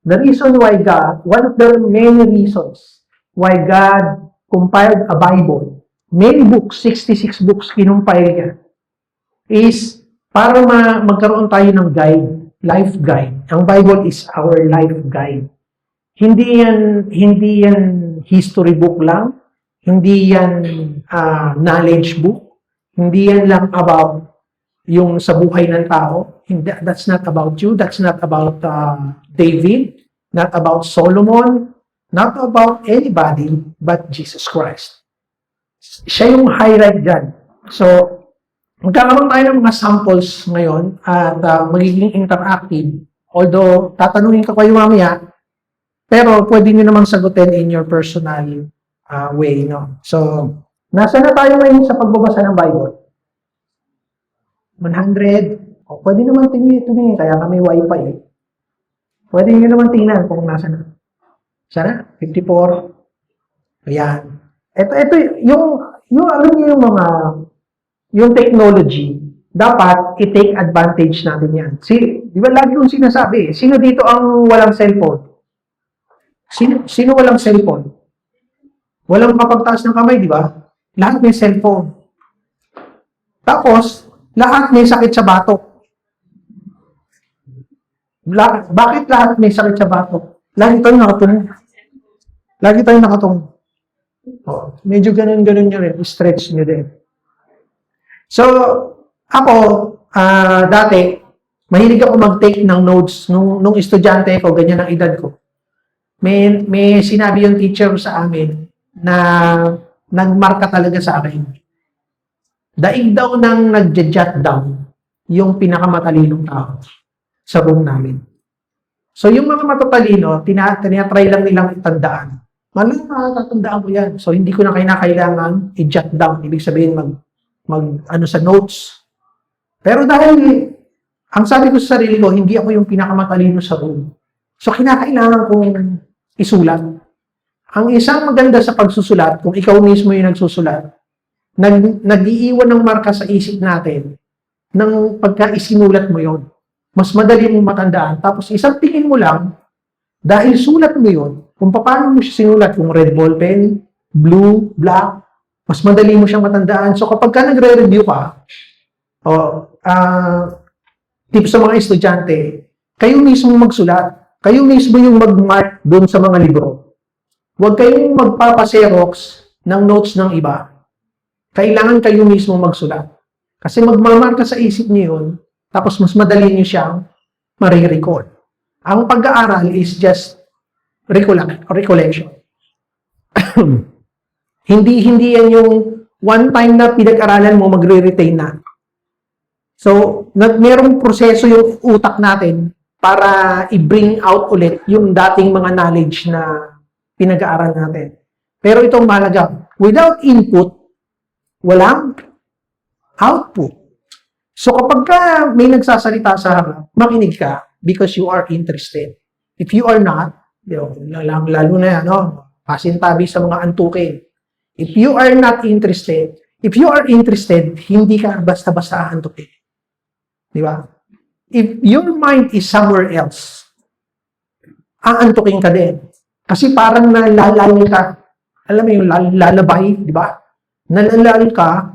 The reason why God, one of the many reasons why God compiled a Bible, many books, 66 books kinumpile niya, is para magkaroon tayo ng guide, life guide. Ang Bible is our life guide. Hindi yan history book lang, hindi yan knowledge book, hindi yan lang about yung sa buhay ng tao. That's not about you, that's not about David, not about Solomon, not about anybody but Jesus Christ. Siya yung highlight dyan. So, magkakaroon tayo ng mga samples ngayon at magiging interactive. Although, tatanungin ko kayo mamaya, pero pwede nyo namang sagutin in your personal way. No? So, nasa na tayo ngayon sa pagbabasa ng Bible? 100. O, pwede naman tingin, kaya kami wifi eh. Pwede nyo naman tingnan kung nasa na. Sana? 54. Ayan. Ito yung alam niyo yung mga yung technology, dapat i-take advantage natin yan. Di ba lagi kong sinasabi, sino dito ang walang cellphone? Sino walang cellphone? Walang kapagtaas ng kamay, di ba? Lahat may cellphone. Tapos, lahat may sakit sa batok. Bakit lahat may sakit sa batok? Lagi tayong nakatungo. Oh, medyo ganun nyo rin. Stretch nyo din. So, ako, dati, mahilig ako mag-take ng notes nung estudyante ko, ganyan ang edad ko. May sinabi yung teacher sa amin na nagmarka talaga sa akin. Daig daw nang nag-jot down yung pinakamatalinong tao sa room namin. So, yung mga matatalino, tinatry lang nilang itandaan. Matatandaan ko yan. So, hindi ko na kailangan i-jot down. Ibig sabihin, sa notes. Pero dahil, ang sabi ko sa sarili ko, hindi ako yung pinakamatalino sa room. So, kinakailangan kong isulat. Ang isang maganda sa pagsusulat, kung ikaw mismo yung nagsusulat, nag-iiwan ng marka sa isip natin ng pagka isinulat mo yon. Mas madali mong matandaan. Tapos isang tingin mo lang, dahil sulat mo yon, kung paano mo siya sinulat, kung red ball pen, blue, black, mas madali mo siyang matandaan. So kapag ka nagre-review ka, tips sa mga estudyante, kayo mismo magsulat. Kayo mismo yung mag-mark doon sa mga libro. Huwag kayong magpapaserox ng notes ng iba. Kailangan kayo mismo magsulat. Kasi magmamarka sa isip niyo yun, tapos mas madali niyo siyang marirecall. Ang pag-aaral is just recollection. Hindi yan yung one time na pinag-aralan mo, magre-retain na. So, merong proseso yung utak natin para i-bring out ulit yung dating mga knowledge na pinag-aaral natin. Pero itong mahalaga, without input, walang output. So kapag may nagsasalita sa harap, makinig ka because you are interested. If you are not, lalo na yan, pasintabi sa mga antukin. If you are not interested, hindi ka basta-basta aantukin. Di ba? If your mind is somewhere else, aantukin ka din. Kasi parang nalalal ka. Alam mo yung lalabay, di ba? Nalalal ka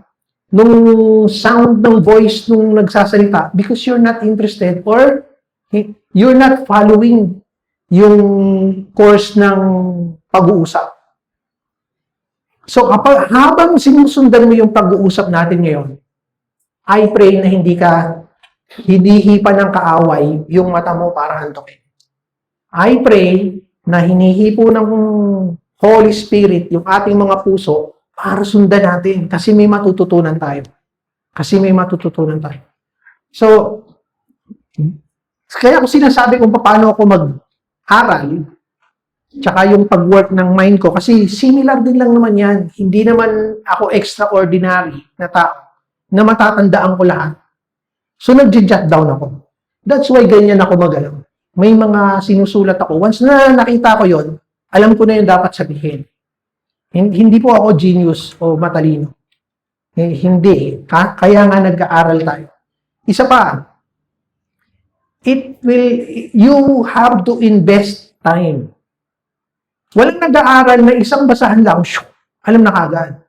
nung sound ng voice nung nagsasalita because you're not interested or you're not following yung course ng pag-uusap. So, habang sinusundan mo yung pag-uusap natin ngayon, I pray na hindi hipa ng kaaway yung mata mo para antukin. I pray na hinihipo ng Holy Spirit yung ating mga puso para sundan natin kasi may matututunan tayo. So, kaya ako sinasabi kung paano ako mag-aral tsaka yung pag-work ng mind ko kasi similar din lang naman yan. Hindi naman ako extraordinary na tao na matatandaan ko lahat. So, nag-jot down ako. That's why ganyan ako magalaw. May mga sinusulat ako. Once na nakita ko yon, alam ko na yung dapat sabihin. Hindi po ako genius o matalino. Hindi. Kaya nga nag-aaral tayo. Isa pa, you have to invest time. Walang nag-aaral na isang basahan lang, alam na kagad.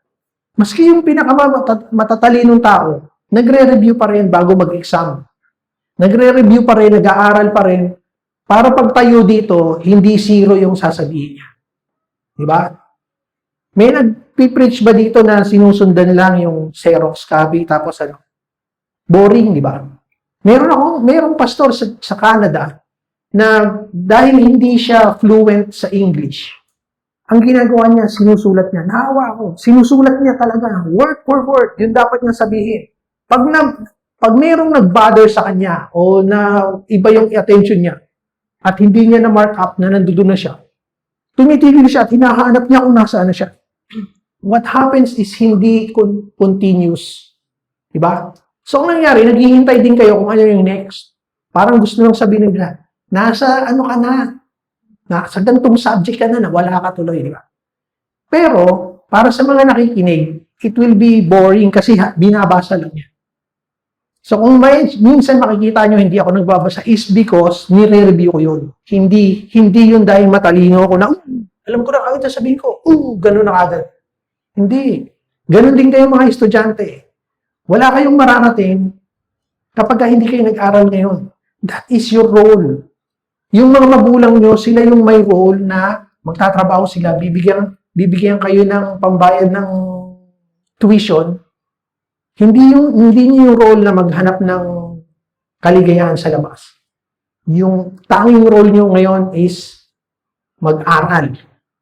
Maski yung pinakamatalinong tao, nagre-review pa rin bago mag-exam. Nagre-review pa rin, nag-aaral pa rin, para pagtayo dito, hindi zero yung sasabihin niya. Diba? May nag-preach ba dito na sinusundan lang yung Xerox copy, tapos ano? Boring, di ba? Merong pastor sa Canada na dahil hindi siya fluent sa English, ang ginagawa niya, sinusulat niya. Naawa ako. Sinusulat niya talaga. Word for word. Yun dapat niya sabihin. Pag merong nag-bother sa kanya o na iba yung attention niya at hindi niya na-mark up na nandoon na siya, tumitigil siya at hinahanap niya kung nasaan na siya. What happens is hindi continuous. Diba? So, ang nangyari, naghihintay din kayo kung ano yung next. Parang gusto nang sabihin nila, nasa ano ka na? Nasa gantong subject ka na wala ka tuloy, di ba? Pero, para sa mga nakikinig, it will be boring kasi binabasa lang niya. So, kung minsan makikita nyo hindi ako nagbabasa is because nire-review ko yun. Hindi yun dahil matalino ako na, alam ko na agad sabihin ko, ganun na agad. Hindi. Ganun din kayo mga estudyante. Wala kayong mararating kapag hindi kayo nag-aral ngayon. That is your role. Yung mga magulang nyo, sila yung may role na magtatrabaho sila, bibigyan kayo ng pambayad ng tuition. Hindi niyo yung role na maghanap ng kaligayahan sa labas. Yung tanging role nyo ngayon is mag-aral,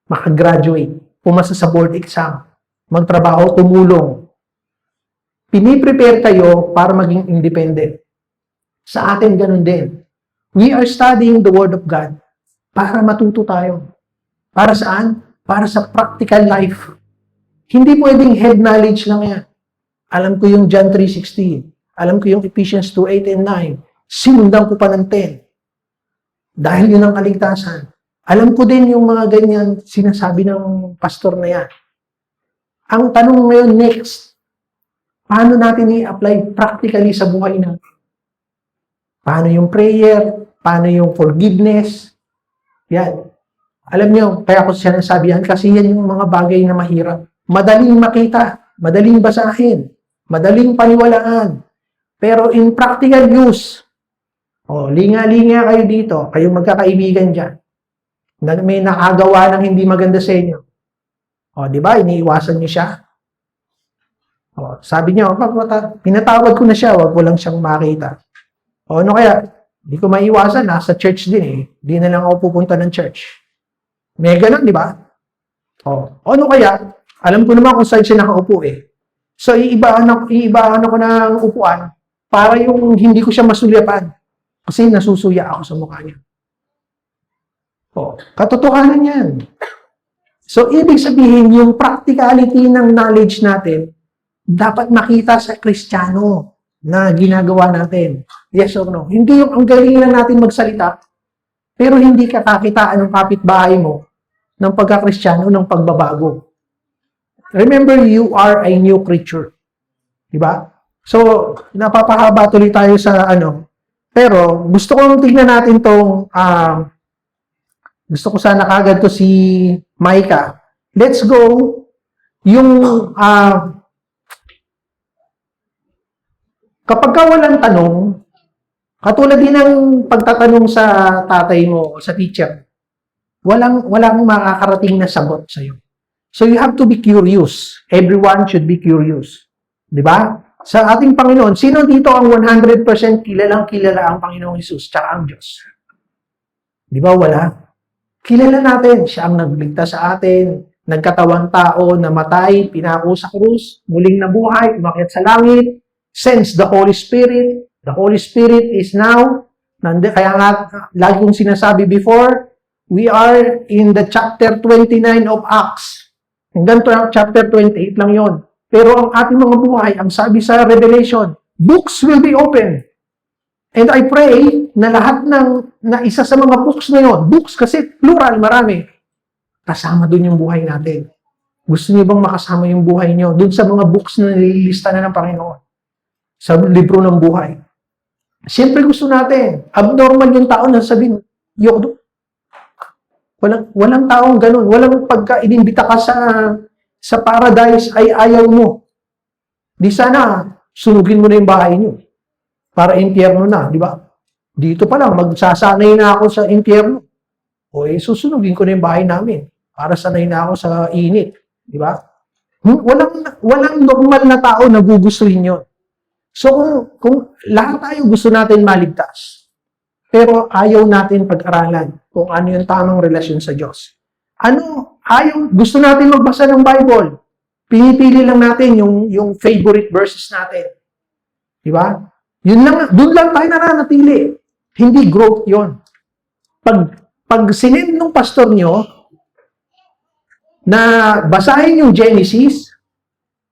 makagraduate, pumasa sa board exam, magtrabaho, tumulong. Piniprepare kayo para maging independent. Sa atin, ganun din. We are studying the Word of God para matuto tayo. Para saan? Para sa practical life. Hindi pwedeng head knowledge lang yan. Alam ko yung John 3:16. Alam ko yung Ephesians 2:8 and 9. Sinundan ko pa ng 10. Dahil yun ang kaligtasan. Alam ko din yung mga ganyan sinasabi ng pastor na yan. Ang tanong ngayon next, paano natin i-apply practically sa buhay natin? Paano yung prayer? Paano yung forgiveness? Yan. Alam nyo, kaya ko sinasabi yan kasi yan yung mga bagay na mahirap. Madaling makita, madaling basahin, madaling paniwalaan. Pero in practical use, linga-linga kayo dito, kayong magkakaibigan dyan. May nakagawa ng hindi maganda sa inyo. Di ba? Iniiwasan niyo siya. Sabi niyo, pinatawad ko na siya, wag ko lang siyang makita. Ano kaya? Hindi ko maiwasan, nasa church din eh. Di na lang ako pupunta ng church. May ganun, di ba? Ano kaya? Alam ko naman kung saan siya nakaupo eh. So, iibaan ako ng upuan para yung hindi ko siya masulyapan. Kasi nasusuya ako sa mukha niya. Katotohanan yan. So, ibig sabihin, yung practicality ng knowledge natin, dapat makita sa Kristiyano na ginagawa natin. Yes or no? Hindi yung ang galing lang natin magsalita, pero hindi ka kakitaan ng kapitbahay mo ng pagka-Kristiyano, ng pagbabago. Remember, you are a new creature. Diba? So, napapahaba tuloy tayo sa pero gusto kong tignan natin tong gusto ko sana kagad to si Micah. Let's go. Yung kapag ka walang tanong, katulad din ng pagtatanong sa tatay mo o sa teacher, walang makakarating na sagot sa iyo. So you have to be curious. Everyone should be curious. 'Di ba? Sa ating Panginoon, sino dito ang 100% kilala ang Panginoong Hesus tsaka ang Diyos? 'Di ba wala? Kilala natin, siya ang nagligtas sa atin, nagkatawang tao, namatay, pinako sa krus, muling nabuhay, umakyat sa langit, sends the Holy Spirit. The Holy Spirit is now, kaya nga, lagi kong sinasabi before, we are in the chapter 29 of Acts. Hanggang chapter 28 lang yon. Pero ang ating mga buhay, ang sabi sa Revelation, books will be open. And I pray na lahat na isa sa mga books na yun, books kasi plural, marami, kasama dun yung buhay natin. Gusto niyo bang makasama yung buhay niyo dun sa mga books na nililista na ng Panginoon? Sa libro ng buhay. Siyempre gusto natin. Abnormal yung tao na sabihin, yoko. Walang taong ganun. Walang pagka inimbita ka sa paradise ay ayaw mo. Di sana, sunugin mo na yung bahay niyo. Para impyerno na, di ba? Dito pa lang, magsasanay na ako sa impyerno. O susunugin ko na yung bahay namin. Para sanay na ako sa init. Di ba? Walang normal na tao na gugustuhin yun. So kung lahat tayo gusto natin maligtas, pero ayaw natin pag-aralan kung ano yung tamang relasyon sa Diyos. Gusto natin magbasa ng Bible. Pinipili lang natin yung favorite verses natin. Di ba? Doon lang tayo nananatili. Hindi growth yon. Pag sinend ng pastor nyo na basahin yung Genesis,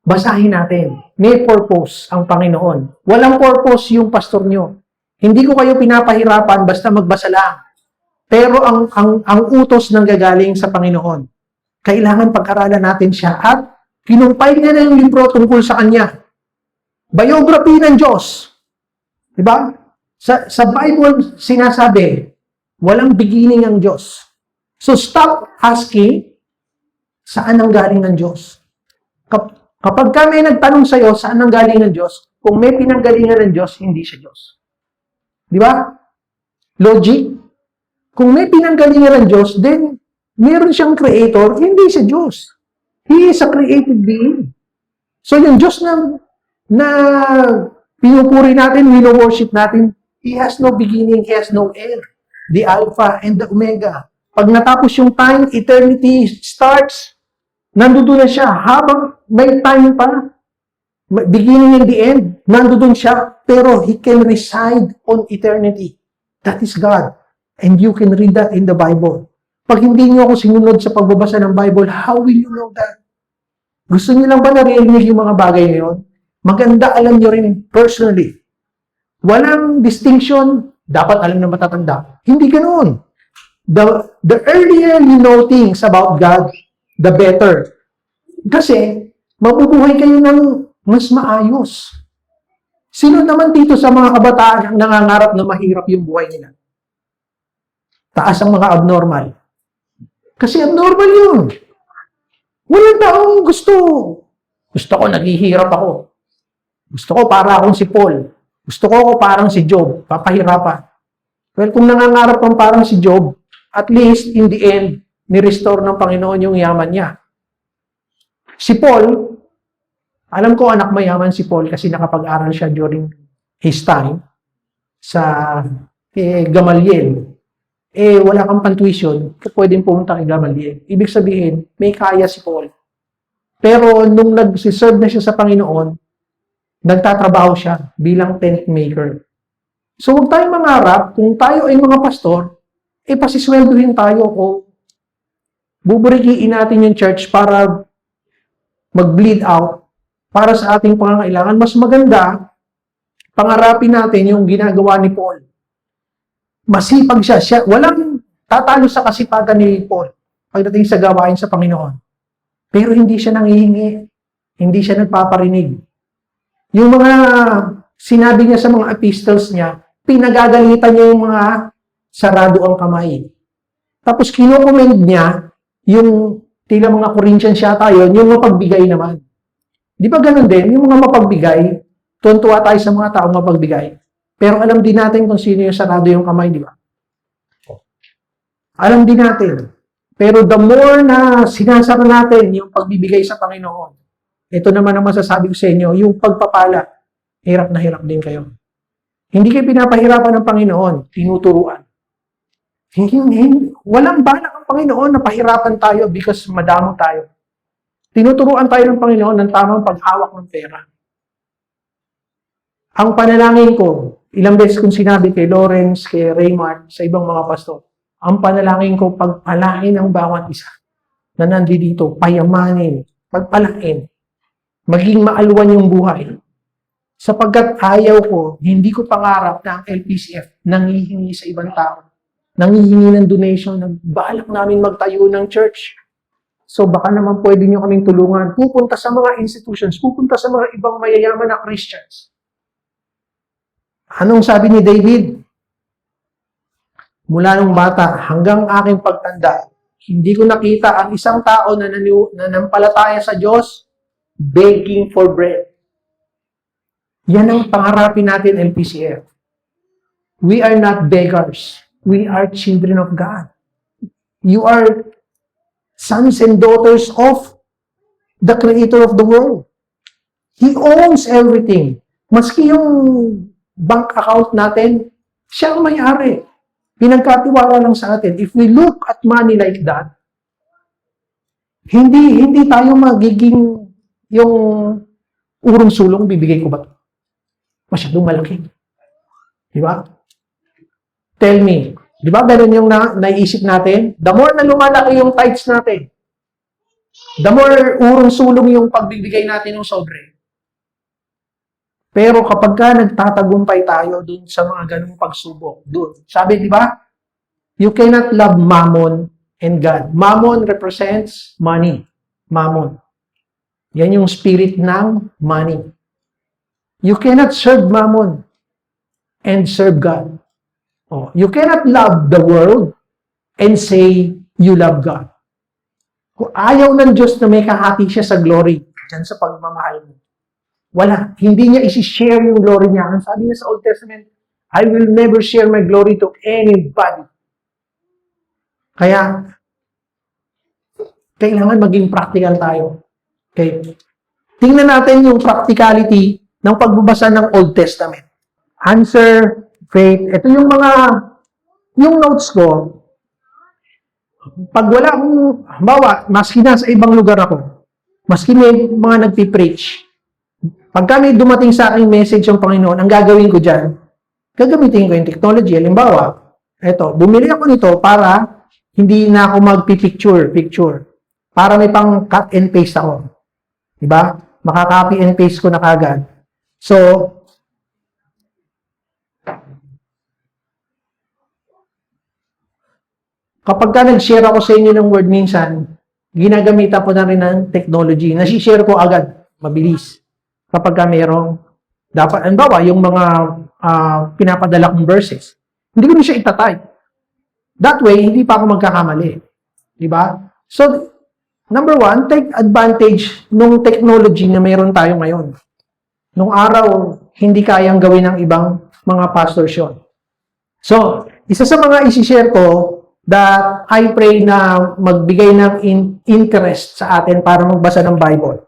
basahin natin. May purpose ang Panginoon. Walang purpose yung pastor nyo. Hindi ko kayo pinapahirapan basta magbasa lang. Pero ang utos nang gagaling sa Panginoon. Kailangan pag-aralan natin siya at kinumpay niya na yung libro tungkol sa Kanya. Biography ng Diyos. Diba? Sa Bible sinasabi, walang beginning ang Diyos. So stop asking, saan ang galing ng Diyos? Kapag may nagtanong sa'yo, saan ang galing ng Diyos? Kung may pinanggalingan ng Diyos, hindi siya Diyos. Di ba? Logic. Kung may pinanggalingan ng Diyos, then meron siyang creator, hindi siya Diyos. He is a created being. So yung Diyos na pinupuri natin, wino-worship natin, He has no beginning, He has no end. The Alpha and the Omega. Pag natapos yung time, eternity starts, nandoon na siya. Habang may time pa, beginning and the end, nandoon siya, pero He can reside on eternity. That is God. And you can read that in the Bible. Pag hindi niyo ako sinunod sa pagbabasa ng Bible, how will you know that? Gusto niyo lang ba narinig yung mga bagay ngayon? Maganda alam niyo rin personally. Walang distinction, dapat alam na matatanda. Hindi ganoon. The earlier you know things about God, the better. Kasi, mabubuhay kayo ng mas maayos. Sino naman dito sa mga kabataan ang nangangarap na mahirap yung buhay nila? Taas ang mga abnormal. Kasi abnormal yun. Walang taong gusto. Gusto ko, naghihirap ako. Gusto ko para akong si Paul. Gusto ko parang si Job. Papahirapan. Well, kung nangangarap kang parang si Job, at least, in the end, ni-restore ng Panginoon yung yaman niya. Si Paul, alam ko anak mayaman si Paul kasi nakapag-aral siya during his time sa Gamaliel. Wala kang pantuition, pwedeng pumunta kay Gamaliel. Ibig sabihin, may kaya si Paul. Pero nung nag-serve na siya sa Panginoon, nagtatrabaho siya bilang tent maker. So huwag tayong mangarap, kung tayo ay mga pastor, pasisweldohin tayo o buburikiin natin yung church para mag-bleed out para sa ating pangangailangan. Mas maganda, pangarapin natin yung ginagawa ni Paul. Masipag siya. Walang tatalo sa kasipagan ni Paul pagdating sa gawain sa Panginoon. Pero hindi siya nanghihingi. Hindi siya nagpaparinig. Yung mga sinabi niya sa mga epistles niya, pinagagalitan niya yung mga sarado ang kamay. Tapos kinokomment niya yung tila mga Corinthians yata yun, yung mapagbigay naman. Di ba ganun din? Yung mga mapagbigay, tuwan-tuwa tayo sa mga taong mapagbigay. Pero alam din natin kung sino yung sarado yung kamay, di ba? Alam din natin. Pero the more na sinasara natin yung pagbibigay sa Panginoon, ito naman ang masasabi ko sa inyo, yung pagpapala, hirap na hirap din kayo. Hindi kayo pinapahirapan ng Panginoon, tinuturuan. Walang balak ang Panginoon na pahirapan tayo because madamo tayo. Tinuturuan tayo ng Panginoon ng tamang paghawak ng pera. Ang panalangin ko, ilang beses kong sinabi kay Lawrence, kay Raymart, sa ibang mga pastor, ang panalangin ko, pagpalain ang bawat isa na nandito, payamanin, pagpalain, maging maalwan yung buhay. Sapagkat ayaw ko, hindi ko pangarap na ang LPCF nanghihingi sa ibang tao. Nanghihingi ng donation, nagbalak namin magtayo ng church. So baka naman pwede nyo kaming tulungan. Pupunta sa mga institutions, pupunta sa mga ibang mayayaman na Christians. Anong sabi ni David? Mula nung bata hanggang aking pagtanda, hindi ko nakita ang isang tao na nanampalataya sa Diyos begging for bread. Yan ang pangarapin natin, LPCF. We are not beggars. We are children of God. You are sons and daughters of the Creator of the world. He owns everything. Maski yung bank account natin, siya ang may-ari. Pinagkatiwala lang sa atin. If we look at money like that, hindi tayo magiging yung urong-sulong, bibigay ko ba ito? Masyadong malaki. Di ba? Tell me, di ba ganun yung naisip natin? The more na lumalaki yung tithes natin, the more urong-sulong yung pagbibigay natin ng sobre. Pero kapag ka nagtatagumpay tayo dun sa mga ganung pagsubok, dun, sabi, di ba? You cannot love mammon and God. Mammon represents money. Mammon. Yan yung spirit ng money. You cannot serve mammon and serve God. Oh, you cannot love the world and say you love God. Kung ayaw ng Diyos na may kahati siya sa glory, dyan sa pagmamahal mo. Wala. Hindi niya isi-share yung glory niya. Ang sabi niya sa Old Testament, I will never share my glory to anybody. Kaya, kailangan maging practical tayo. Okay? Tingnan natin yung practicality ng pagbabasa ng Old Testament. Answer, faith. Ito yung notes ko. Pag wala akong, halimbawa, maski nasa ibang lugar ako, maski may mga nagpipreach, pagka may dumating sa aking message ng Panginoon, ang gagawin ko dyan, gagamitin ko yung technology. Halimbawa, bumili ako nito para hindi na ako magpipicture. Para may pang cut and paste ako. Diba? Maka-copy and paste ko na kagad. So, kapag ka nag-share ako sa inyo ng word minsan, ginagamitan ko na rin ng technology. Nasi-share ko agad. Mabilis. Kapag ka mayroong, dapat, halimbawa, yung mga pinapadala kong verses, hindi ko na siya itatype. That way, hindi pa ako magkakamali. Diba? So, number one, take advantage ng technology na mayroon tayo ngayon. Nung araw, hindi kayang gawin ng ibang mga pastors yun. So, isa sa mga isi-share ko that I pray na magbigay ng interest sa atin para magbasa ng Bible.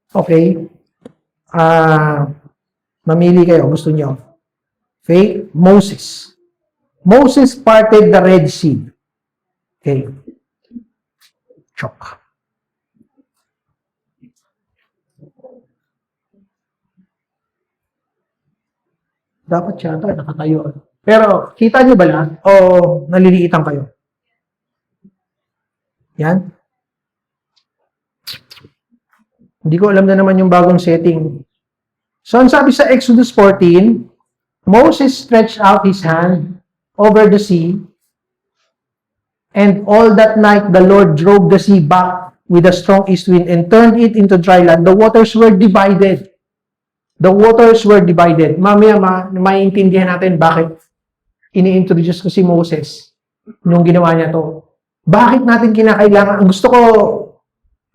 Okay? Mamili kayo. Gusto niyo? Okay? Moses. Moses parted the Red Sea. Okay. Chok. Dapat yata nakatayo. Pero, kita niyo ba lang? O naliliitan kayo? Yan. Hindi ko alam na naman yung bagong setting. So, ang sabi sa Exodus 14, Moses stretched out his hand over the sea, and all that night the Lord drove the sea back with a strong east wind and turned it into dry land. The waters were divided. The waters were divided. Mamaya maintindihan natin bakit ini-introduce ko si Moses nung ginawa niya to. Bakit natin kinakailangan? Gusto ko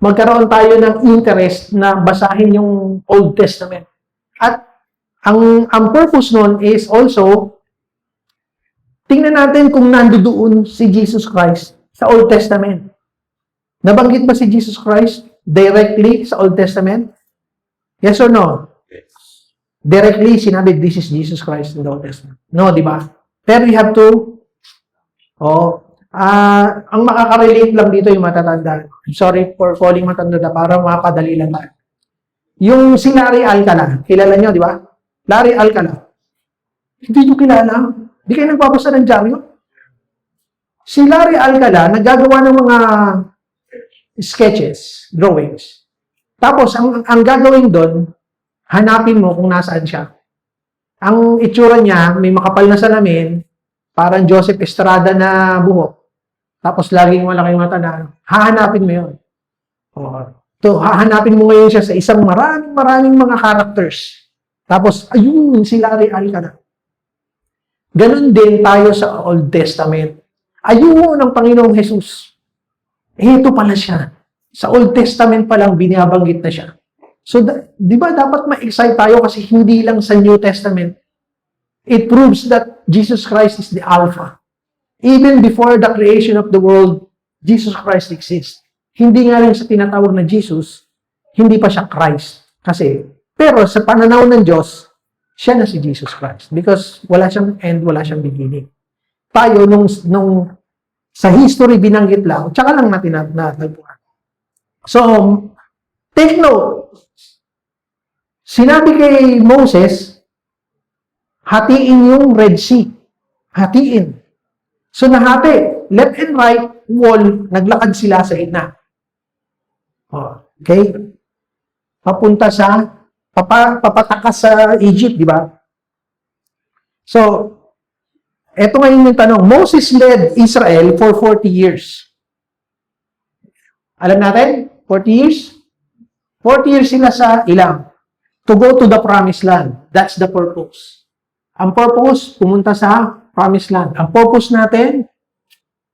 magkaroon tayo ng interest na basahin yung Old Testament. At ang purpose nun is also tingnan natin kung nandoon si Jesus Christ sa Old Testament. Nabanggit ba si Jesus Christ directly sa Old Testament? Yes or no? Directly, sinabi, this is Jesus Christ in the Old Testament. No, di ba? Pero you have to, ang makaka-relate lang dito yung matatanda. I'm sorry for calling matanda para mapadali lang tayo. Yung si Larry Alcala, kilala nyo, di ba? Larry Alcala. Hindi nyo kilala. Di kayo nagpapasa ng dyaryo. Si Larry Alcala, naggagawa ng mga sketches, drawings. Tapos, ang gagawin doon, hanapin mo kung nasaan siya. Ang itsura niya, may makapal na salamin, parang Joseph Estrada na buhok. Tapos laging malaking mata na, hahanapin mo yun. Hahanapin mo ngayon siya sa isang maraming mga characters. Tapos, ayun, sila real ka na. Ganon din tayo sa Old Testament. Ayun ang Panginoong Jesus. Ito pala siya. Sa Old Testament pa lang, binabanggit na siya. So, di ba dapat ma-excite tayo kasi hindi lang sa New Testament. It proves that Jesus Christ is the Alpha. Even before the creation of the world, Jesus Christ exists. Hindi nga lang sa tinatawag na Jesus, hindi pa siya Christ. Kasi, pero sa pananaw ng Diyos, siya na si Jesus Christ. Because wala siyang end, wala siyang beginning. Tayo, nung sa history binanggit lang, tsaka lang natin natagpuan. So, take note. Sinabi kay Moses, hatiin yung Red Sea. Hatiin. So, nahati. Left and right wall, naglakad sila sa gitna. Okay? Papunta sa papatakas sa Egypt, di ba? So, eto ngayon yung tanong. Moses led Israel for 40 years. Alam natin? 40 years? 40 years sila sa ilang? To go to the promised land. That's the purpose. Ang purpose, pumunta sa promised land. Ang purpose natin,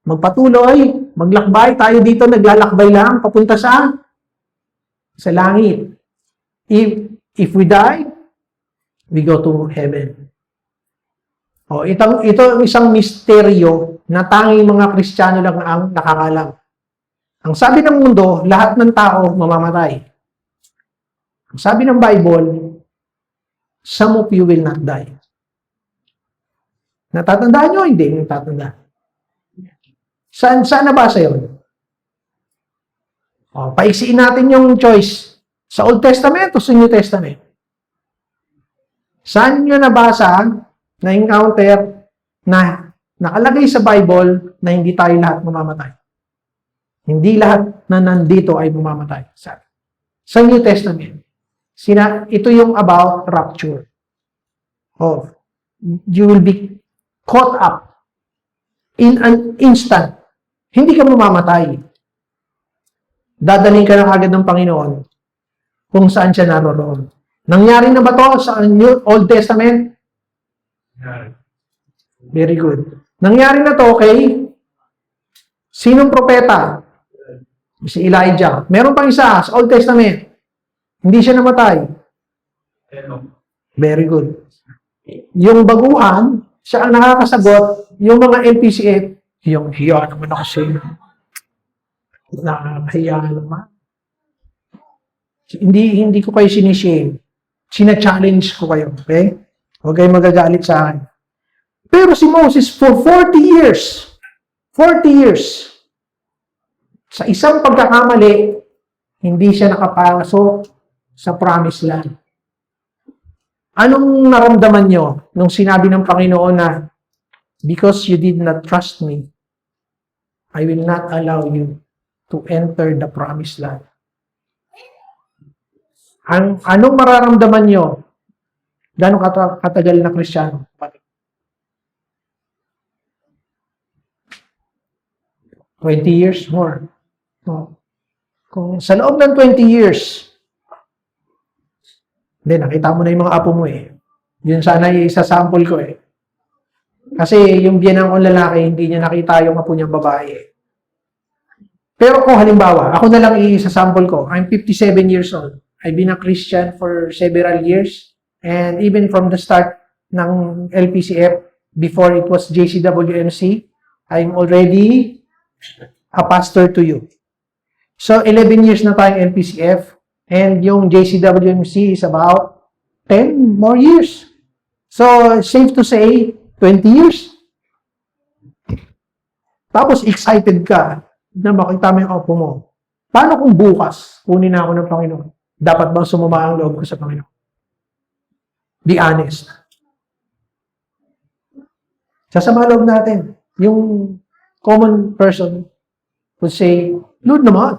magpatuloy, maglakbay. Tayo dito naglalakbay lang, papunta sa langit. If we die, we go to heaven. Ito isang misteryo na tanging mga Kristiyano lang ang nakakalam. Ang sabi ng mundo, lahat ng tao mamamatay. Ang sabi ng Bible, some of you will not die. Natatandaan nyo? Hindi natatandaan. Saan nabasa yun? Paiksiin natin yung choice. Sa Old Testament o sa New Testament? Saan nyo nabasa na encounter na nakalagay sa Bible na hindi tayo lahat mamamatay? Hindi lahat na nandito ay mamamatay. Sa New Testament. Ito yung about rapture. You will be caught up in an instant. Hindi ka mamamatay. Dadaling ka na agad ng Panginoon kung saan siya naroon. Nangyari na ba to sa Old Testament? Very good. Nangyari na to kay sinong propeta? Si Elijah. Meron pang isa sa Old Testament. Hindi siya namatay. Very good. Yung baguhan, siya ang nakakasagot. Yung mga NPCF, yung hiya naman ako siya. Nakahiya naman. Hindi ko kayo sinishame. Sina-challenge ko kayo. Okay? Huwag kayo magagalit sa akin. Pero si Moses, for 40 years, sa isang pagkakamali, hindi siya nakapasok sa promised land. Anong naramdaman nyo nung sinabi ng Panginoon na, because you did not trust me, I will not allow you to enter the promised land. Anong mararamdaman nyo? Gano'ng katagal na Kristiyano? 20 years more. Kung sa loob ng 20 years, nakita mo na yung mga apo mo eh. Yun sana isasample ko eh. Kasi yung biyanang kong lalaki, hindi niya nakita yung apo niyang babae eh. Pero kung halimbawa, ako na lang isasample ko, I'm 57 years old. I've been a Christian for several years. And even from the start ng LPCF, before it was JCWMC, I'm already a pastor to you. So, 11 years na tayong LPCF. And yung JCWMC is about 10 more years. So, safe to say, 20 years. Tapos, excited ka na makita mo yung opo mo. Paano kung bukas, kunin na ako ng Panginoon? Dapat bang sumama ang loob ko sa Panginoon? Be honest. Sasama loob natin. Yung common person would say, Lord naman,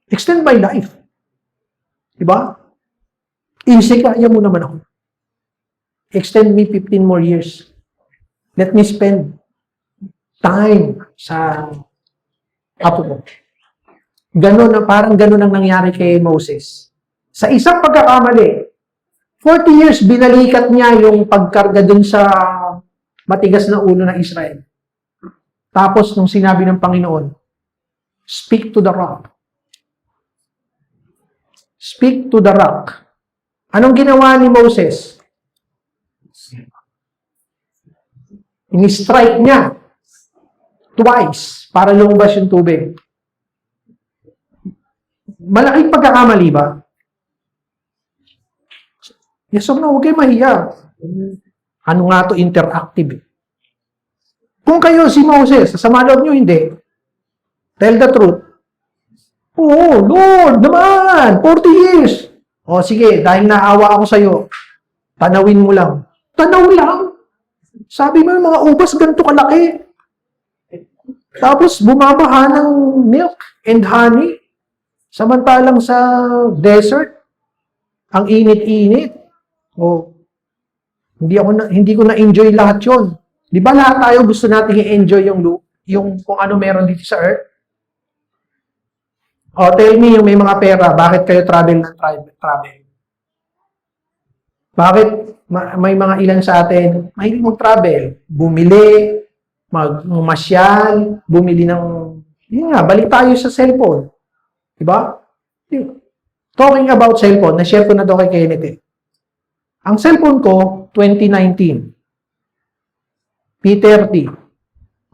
extend my life. Diba? Kaya mo naman ako. Extend me 15 more years. Let me spend time sa apo ko. Parang ganon ang nangyari kay Moses. Sa isang pagkakamali, 40 years, binalikat niya yung pagkarga dun sa matigas na ulo ng Israel. Tapos, nung sinabi ng Panginoon, speak to the rock. Speak to the rock. Anong ginawa ni Moses? Ini-strike niya twice para lumabas yung tubig. Malaking pagkakamali ba? Yes or no? Huwag kayo mahiya. Ano nga to interactive? Kung kayo si Moses, sa sama loob nyo, hindi. Tell the truth. Oo, Lord, naman, 40 years. O sige, dahil naawa ako sa'yo, tanawin mo lang. Tanaw lang. Sabi mo yung mga ubas ganito kalaki. Tapos bumabaha ng milk and honey. Samantalang sa desert, ang init-init. O, hindi ko na-enjoy lahat yon. Di ba lahat tayo gusto nating i-enjoy yung kung ano meron dito sa earth? O, tell me yung may mga pera, bakit kayo travel ng travel? Bakit may mga ilan sa atin, mahilig mag-travel, bumili, magmasyal, bumili ng, yun nga, balik tayo sa cellphone. Diba? Talking about cellphone, na-share ko na to kay Kenneth eh. Ang cellphone ko, 2019, P30,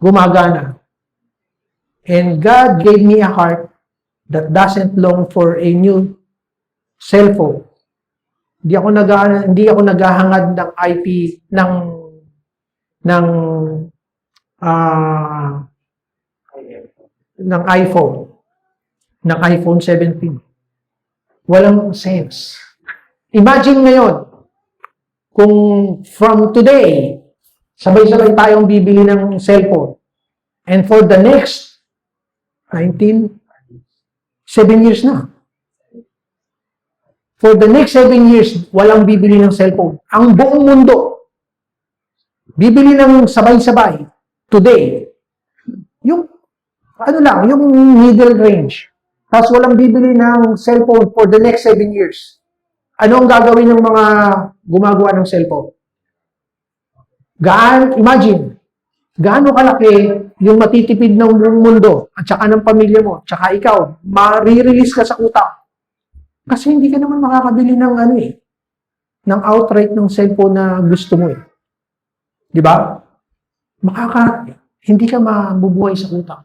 gumagana. And God gave me a heart that doesn't long for a new cellphone. Hindi ako naghahangad ng IP ng iPhone 17. Walang sense. Imagine ngayon, kung from today, sabay-sabay tayong bibili ng cellphone. And for the next 7 years na. For the next 7 years, walang bibili ng cellphone. Ang buong mundo, bibili ng sabay-sabay today. Yung, yung middle range. Tapos walang bibili ng cellphone for the next 7 years. Ano ang gagawin ng mga gumagawa ng cellphone? Imagine, gaano kalaki yung matitipid ng buong mundo at saka ng pamilya mo, at saka ikaw, ma-release ka sa utang. Kasi hindi ka naman makakabili ng ng outright ng cellphone na gusto mo eh. Di ba? Hindi ka mabubuhay sa utang.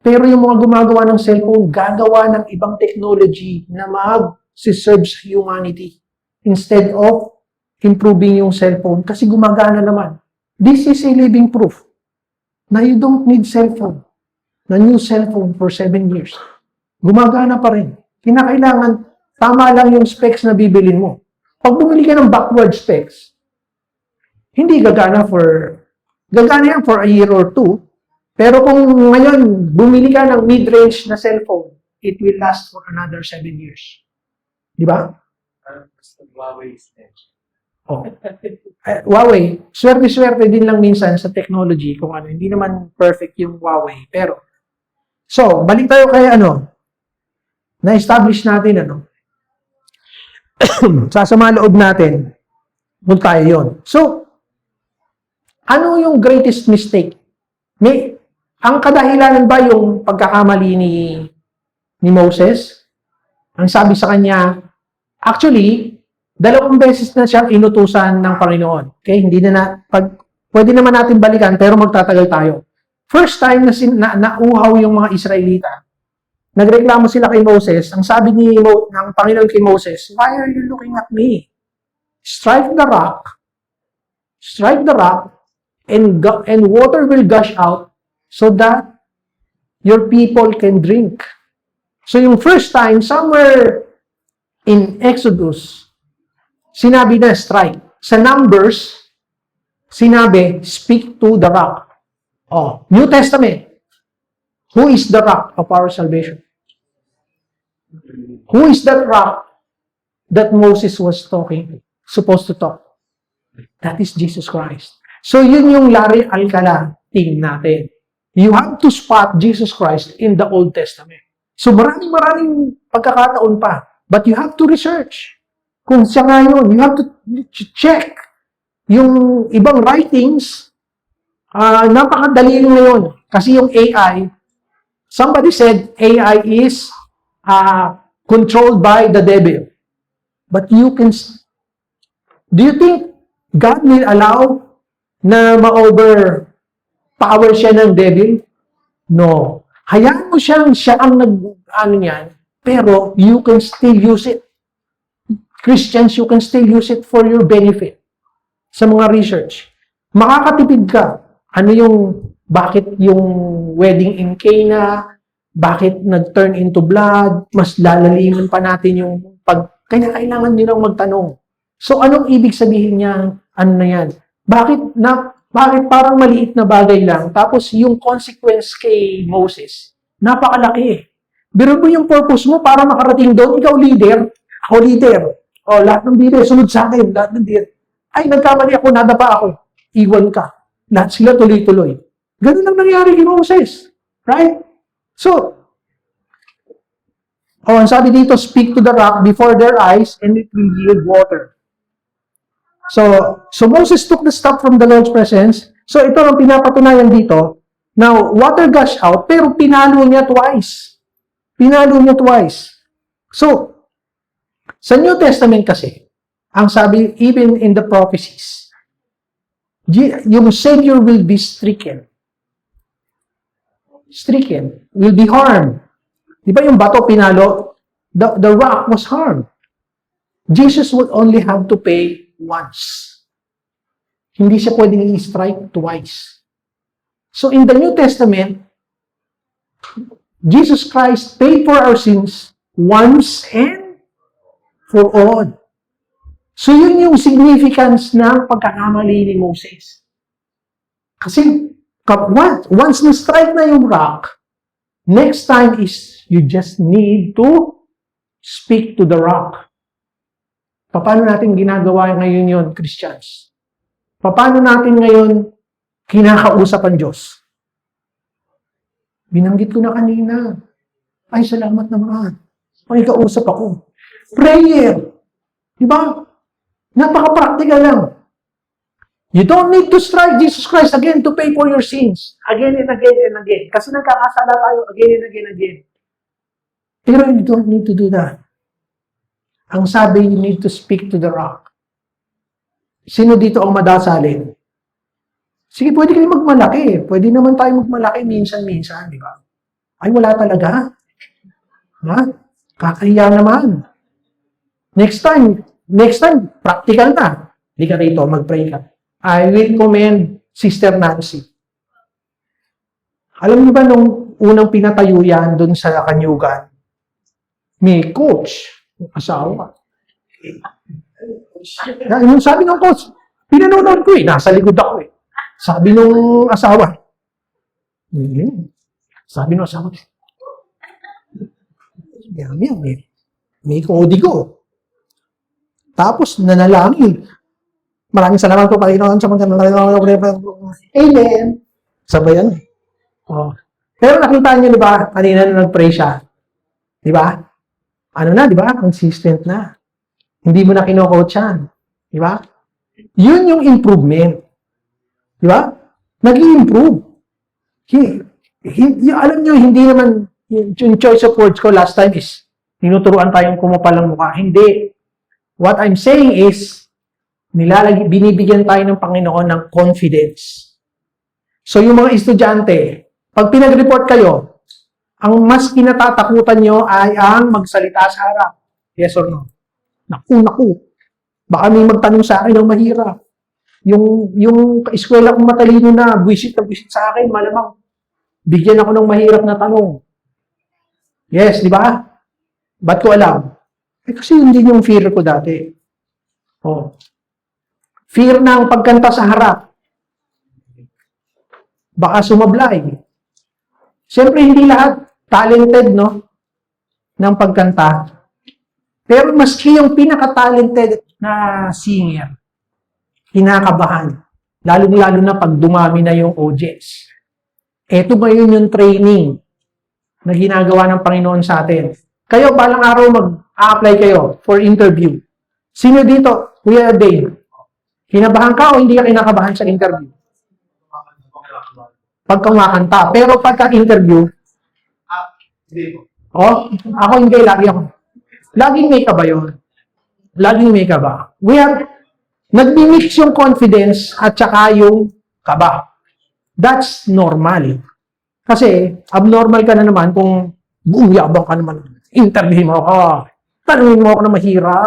Pero yung mga gumagawa ng cellphone, gagawa ng ibang technology na mag-serve sa humanity instead of improving yung cellphone kasi gumagana naman. This is a living proof na you don't need cellphone. Na new cellphone for 7 years. Gumagana pa rin. Kinakailangan, tama lang yung specs na bibilin mo. Pag bumili ka ng backward specs, hindi gagana yan for a year or two. Pero kung ngayon, bumili ka ng mid-range na cellphone, it will last for another 7 years. Di ba? Huawei. Oh. Huawei, swerte-swerte din lang minsan sa technology kung ano. Hindi naman perfect yung Huawei. Pero, so, balik tayo kay na-establish natin sasama loob natin kung tayo yun. So, ano yung greatest mistake? Ang kadahilanan ba yung pagkakamali ni Moses? Ang sabi sa kanya, actually, 2 beses na siyang inutusan ng Panginoon. Okay? Pwede naman natin balikan, pero magtatagal tayo. First time na nauhaw yung mga Israelita, nagreklamo sila kay Moses. Ang sabi ng Panginoon kay Moses, why are you looking at me? Strike the rock, and water will gush out so that your people can drink. So yung first time, somewhere in Exodus, sinabi na strike. Sa Numbers, sinabi, speak to the rock. Oh, New Testament. Who is the rock of our salvation? Who is that rock that Moses was supposed to talk? That is Jesus Christ. So yun yung Larry Alcala thing natin. You have to spot Jesus Christ in the Old Testament. So maraming pagkakataon pa. But you have to research. Kung siya nga yun, you have to check. Yung ibang writings, napakadali ngayon. Kasi yung AI, somebody said AI is controlled by the devil. But do you think God will allow na ma-overpower siya ng devil? No. Hayaan mo siya ang niyan, pero you can still use it. Christians, you can still use it for your benefit. Sa mga research. Makakatipid ka. Bakit yung wedding in Cana, bakit nag-turn into blood, mas lalaliman pa natin yung kailangan nyo lang magtanong. So, anong ibig sabihin niya? Ano na yan? Bakit parang maliit na bagay lang, tapos yung consequence kay Moses, napakalaki. Biro mo yung purpose mo para makarating doon, ikaw leader, ako leader. O, lahat ng leader, sunod sa akin, lahat ng leader. Ay, nagkamali ako, nadapa ako. Iwan ka. Lahat sila tuloy-tuloy. Ganun ang nangyari kay Moses. Right? So, ang sabi dito, speak to the rock before their eyes and it will yield water. So Moses took the staff from the Lord's presence. So ito ang pinapatunayan dito. Now, water gushed out, pero pinalo niya twice. Pinalo niya twice. So, sa New Testament kasi, ang sabi, even in the prophecies, yung Savior will be stricken. Stricken. Will be harmed. Di ba yung bato pinalo? The rock was harmed. Jesus would only have to pay once. Hindi siya pwedeng i-strike twice. So in the New Testament, Jesus Christ paid for our sins once and for all. So yun yung significance ng pagkakamali ni Moses. Kasi once na-strike na yung rock, next time is you just need to speak to the rock. Paano natin ginagawa ngayon yun, Christians? Paano natin ngayon kinakausap ang Diyos? Binanggit ko na kanina. Ay, salamat naman. Ay, kausap ako. Prayer. Diba? Napaka-practical lang. You don't need to strike Jesus Christ again to pay for your sins. Again and again and again. Kasi nagkakasala tayo again and again and again. Pero you don't need to do that. Ang sabi, you need to speak to the rock. Sino dito ang madasalin? Sige, pwede kayo magmalaki. Pwede naman tayo magmalaki minsan-minsan, di ba? Ay, wala talaga. Ha? Kakahiya naman. Next time, practical na. Hindi ka rito, mag-pray ka. I will commend Sister Nancy. Alam niyo ba nung unang pinatayo yan doon sa Kanyugan, may coach, asawa. Yung sabi ng coach, pinanonood ko nasa likod ako Sabi nung asawa, may kodigo. Tapos, nanalangin. Maraming salamat po, Panginoon, sa mga Amen. Sabayan. Oh. Pero nakita niyo, di ba, kanina na nag-pray siya. Di ba? Ano na, di ba? Consistent na. Hindi mo na kino-coach yan. Di ba? Yun yung improvement. Di ba? Nag-i-improve. Alam nyo, hindi naman, yung choice of words ko last time is, tinuturuan tayong kumupalang mukha. Hindi. What I'm saying is, binibigyan tayo ng Panginoon ng confidence. So, yung mga estudyante, pag pinag-report kayo, ang mas kinatatakutan nyo ay ang magsalita sa harap. Yes or no? Naku. Baka may magtanong sa akin ng mahirap. Yung eskwela kong matalino na, buwisit sa akin, malamang, bigyan ako ng mahirap na tanong. Yes, di ba? Ba't ko alam? Kasi yun din yung fear ko dati. Oh. Fear ng pagkanta sa harap. Baka sumablay. Siyempre, hindi lahat talented, no? Ng pagkanta. Pero maski yung pinaka-talented na singer, kinakabahan. Lalo-lalo na pag dumami na yung audience. Ito ngayon yung training na ginagawa ng Panginoon sa atin. Kayo, balang araw mag-a-apply kayo for interview. Sino dito? Kuya Dave. Kinabahan ka o hindi ka kinakabahan sa interview? Pagka kumakanta. Pero pagka-interview, Hindi po. oh, ako hindi, lagi ako. Laging may kaba yun. Laging may kaba. Nagmi-mix yung confidence at saka yung kaba. That's normal. Kasi, abnormal ka na naman kung buong yabang ka naman. Interview mo ako. Tanungin mo ako na mahira.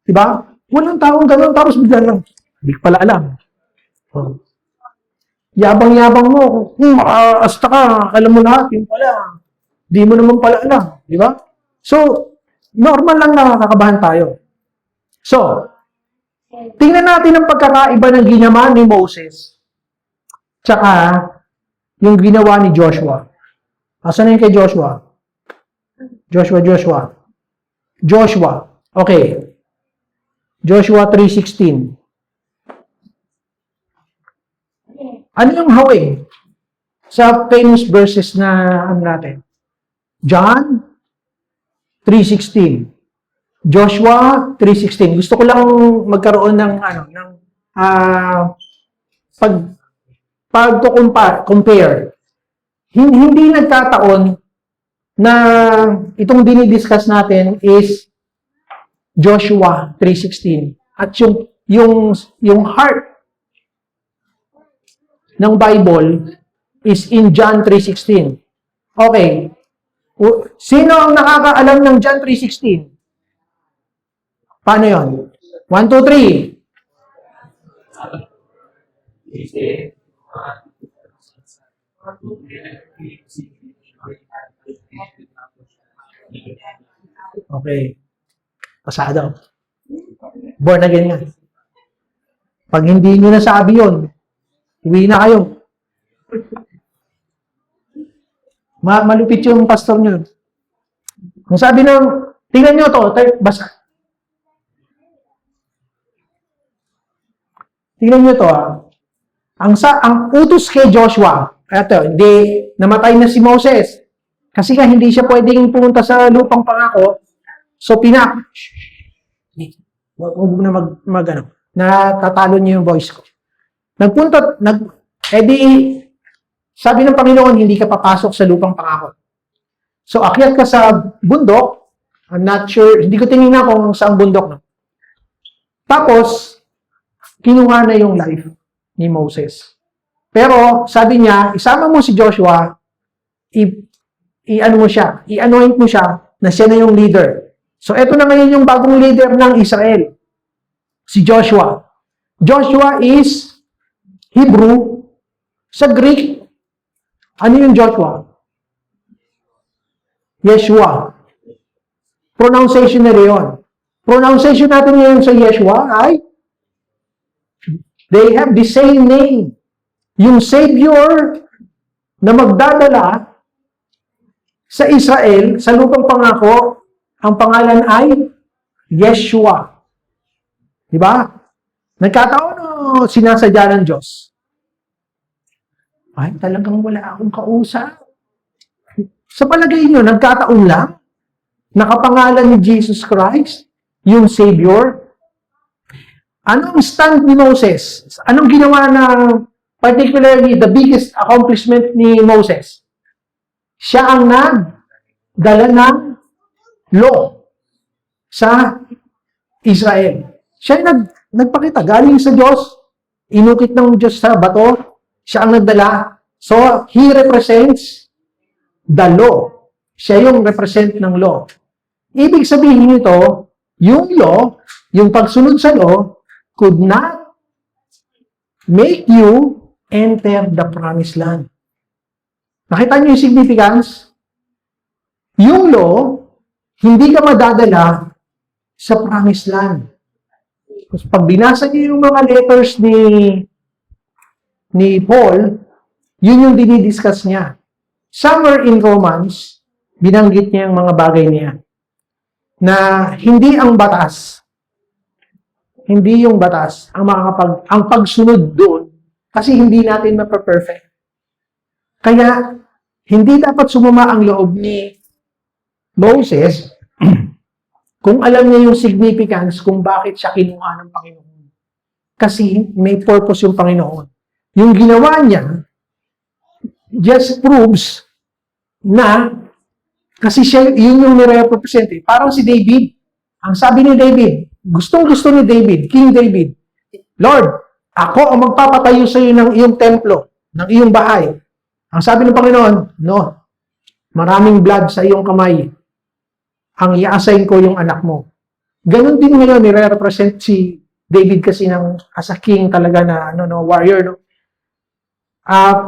Diba? Walang taong gano'n. Tapos bigla lang, hindi ko pala alam. Oh. Yabang-yabang mo. Asta ka. Alam mo lahat. Yung pala. Di mo naman pala alam. Di ba? So, normal lang nakakabahan tayo. So, tingnan natin ang pagkakaiba ng ginawa ni Moses tsaka yung ginawa ni Joshua. Asan na yung kay Joshua? Joshua. Okay. Joshua 3:16. Ano yung hawig sa famous verses na ano natin? John 3:16. Joshua 3:16. Gusto ko lang magkaroon ng compare. Hindi nagkataon na itong dinidiscuss natin is Joshua 3:16 at yung heart ng Bible is in John 3:16. Okay. Sino ang nakakaalam ng John 3:16? Paano yun? 1, 2, 3. Okay. Pasado. Born again nga. Pag hindi nyo nasabi yun, uwi na kayo. Malupit yung pastor nyo. Ang sabi ng, tingnan nyo to, basa. Tingnan nyo to ang utos kay Joshua, eto, hindi, namatay na si Moses. Kasi nga, hindi siya pwedeng pumunta sa lupang pangako. So, huwag na natatalo niyo yung voice ko. Sabi ng Panginoon, hindi ka papasok sa lupang pangako. So, akyat ka sa bundok. I'm not sure, hindi ko tinignan kung saan bundok. No? Tapos, kinuha na yung life ni Moses. Pero, sabi niya, isama mo si Joshua, i-anoint mo siya na siya na yung leader. So, eto na ngayon yung bagong leader ng Israel. Si Joshua. Joshua is Hebrew. Sa Greek, ano yung Joshua? Yeshua. Pronunciation nila yun. Pronunciation natin ngayon sa Yeshua ay they have the same name. Yung Savior na magdadala sa Israel, sa lupang pangako, ang pangalan ay Yeshua. Diba? Nagkataon o sinasadya ng Diyos? Ay, talagang wala akong kausap. Sa palagay nyo, nagkataon lang? Nakapangalan ni Jesus Christ, yung Savior? Anong stand ni Moses? Anong ginawa na particularly the biggest accomplishment ni Moses? Siya ang nagdala ng law sa Israel. Siya ang nagpakita. Galing sa Diyos, inukit ng Diyos sa bato, siya ang nagdala. So, he represents the law. Siya yung represent ng law. Ibig sabihin nito, yung law, yung pagsunod sa law, could not make you enter the promised land. Nakita niyo yung significance? Yung law, hindi ka madadala sa promised land. Kasi pag binasa niyo yung mga letters ni Paul, yun yung dinidiscuss niya. Somewhere in Romans, binanggit niya yung mga bagay niya na hindi ang batas, hindi yung batas ang ang pagsunod doon kasi hindi natin mapaperfect. Kaya, hindi dapat sumama ang loob ni Moses Kung alam niya yung significance kung bakit siya kinuha ng Panginoon. Kasi may purpose yung Panginoon. Yung ginawa niya just proves na kasi siya, yun yung nire-represent. Parang si David. Ang sabi ni David, gustong-gusto ni David, King David, Lord, ako ang magpapatayo sa iyo ng iyong templo, ng iyong bahay. Ang sabi ng Panginoon, no, maraming blood sa iyong kamay. Ang i-assign ko yung anak mo. Ganon din ngayon, nire-represent si David kasi as a king talaga na warrior. No?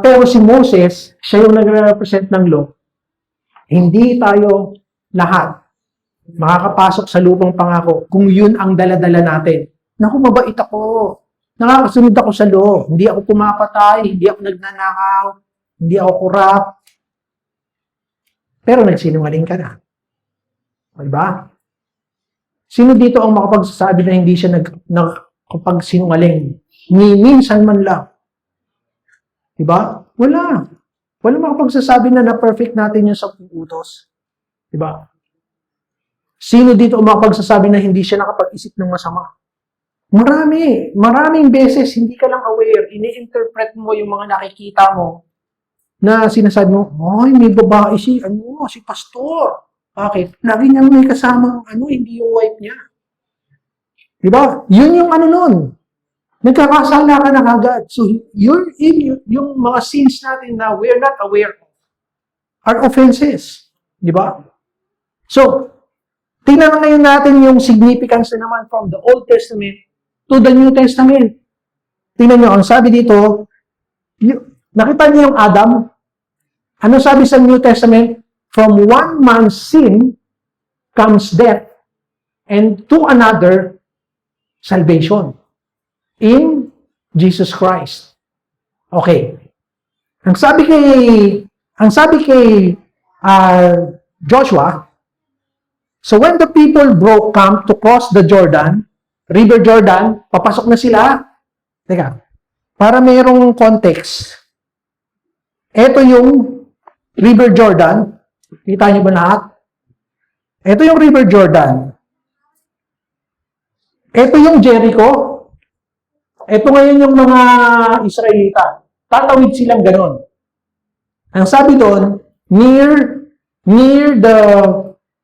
Pero si Moses, siya yung nagre-represent ng law. Hindi tayo lahat makakapasok sa lupang pangako kung yun ang dala-dala natin. Naku, mabait ako. Nakakasunod ako sa law. Hindi ako pumapatay, hindi ako nagnanakaw, hindi ako kurap. Pero nagsinungaling ka na. Diba? Sino dito ang makapagsasabi na hindi siya nakapagsinungaling? Ni minsan man lang. Diba? Wala. Wala makapagsasabi na na-perfect natin yung 10 utos. Diba? Sino dito ang makapagsasabi na hindi siya nakapag-isip ng masama? Marami. Maraming beses hindi ka lang aware. Ini-interpret mo yung mga nakikita mo na sinasabi mo, ay, may babae si pastor. Bakit? Lagi niyang may kasamang, hindi yung wife niya. Diba? Yun yung nun. Nagkakasala ka na kagad. So, yung mga sins natin na we're not aware of are offenses. Diba? So, tingnan ngayon natin yung significance na naman from the Old Testament to the New Testament. Tingnan nyo, ang sabi dito, nakita niyo yung Adam? Ano sabi sa New Testament? From one man's sin comes death, and to another, salvation. In Jesus Christ. Okay. Ang sabi kay Joshua, so when the people broke camp to cross the Jordan, River Jordan, papasok na sila. Teka, para mayroong context. Ito yung River Jordan. Kita niyo ba lahat? Ito yung River Jordan. Ito yung Jericho. Ito ngayon yung mga Israelita. Tatawid silang ganon. Ang sabi doon, near the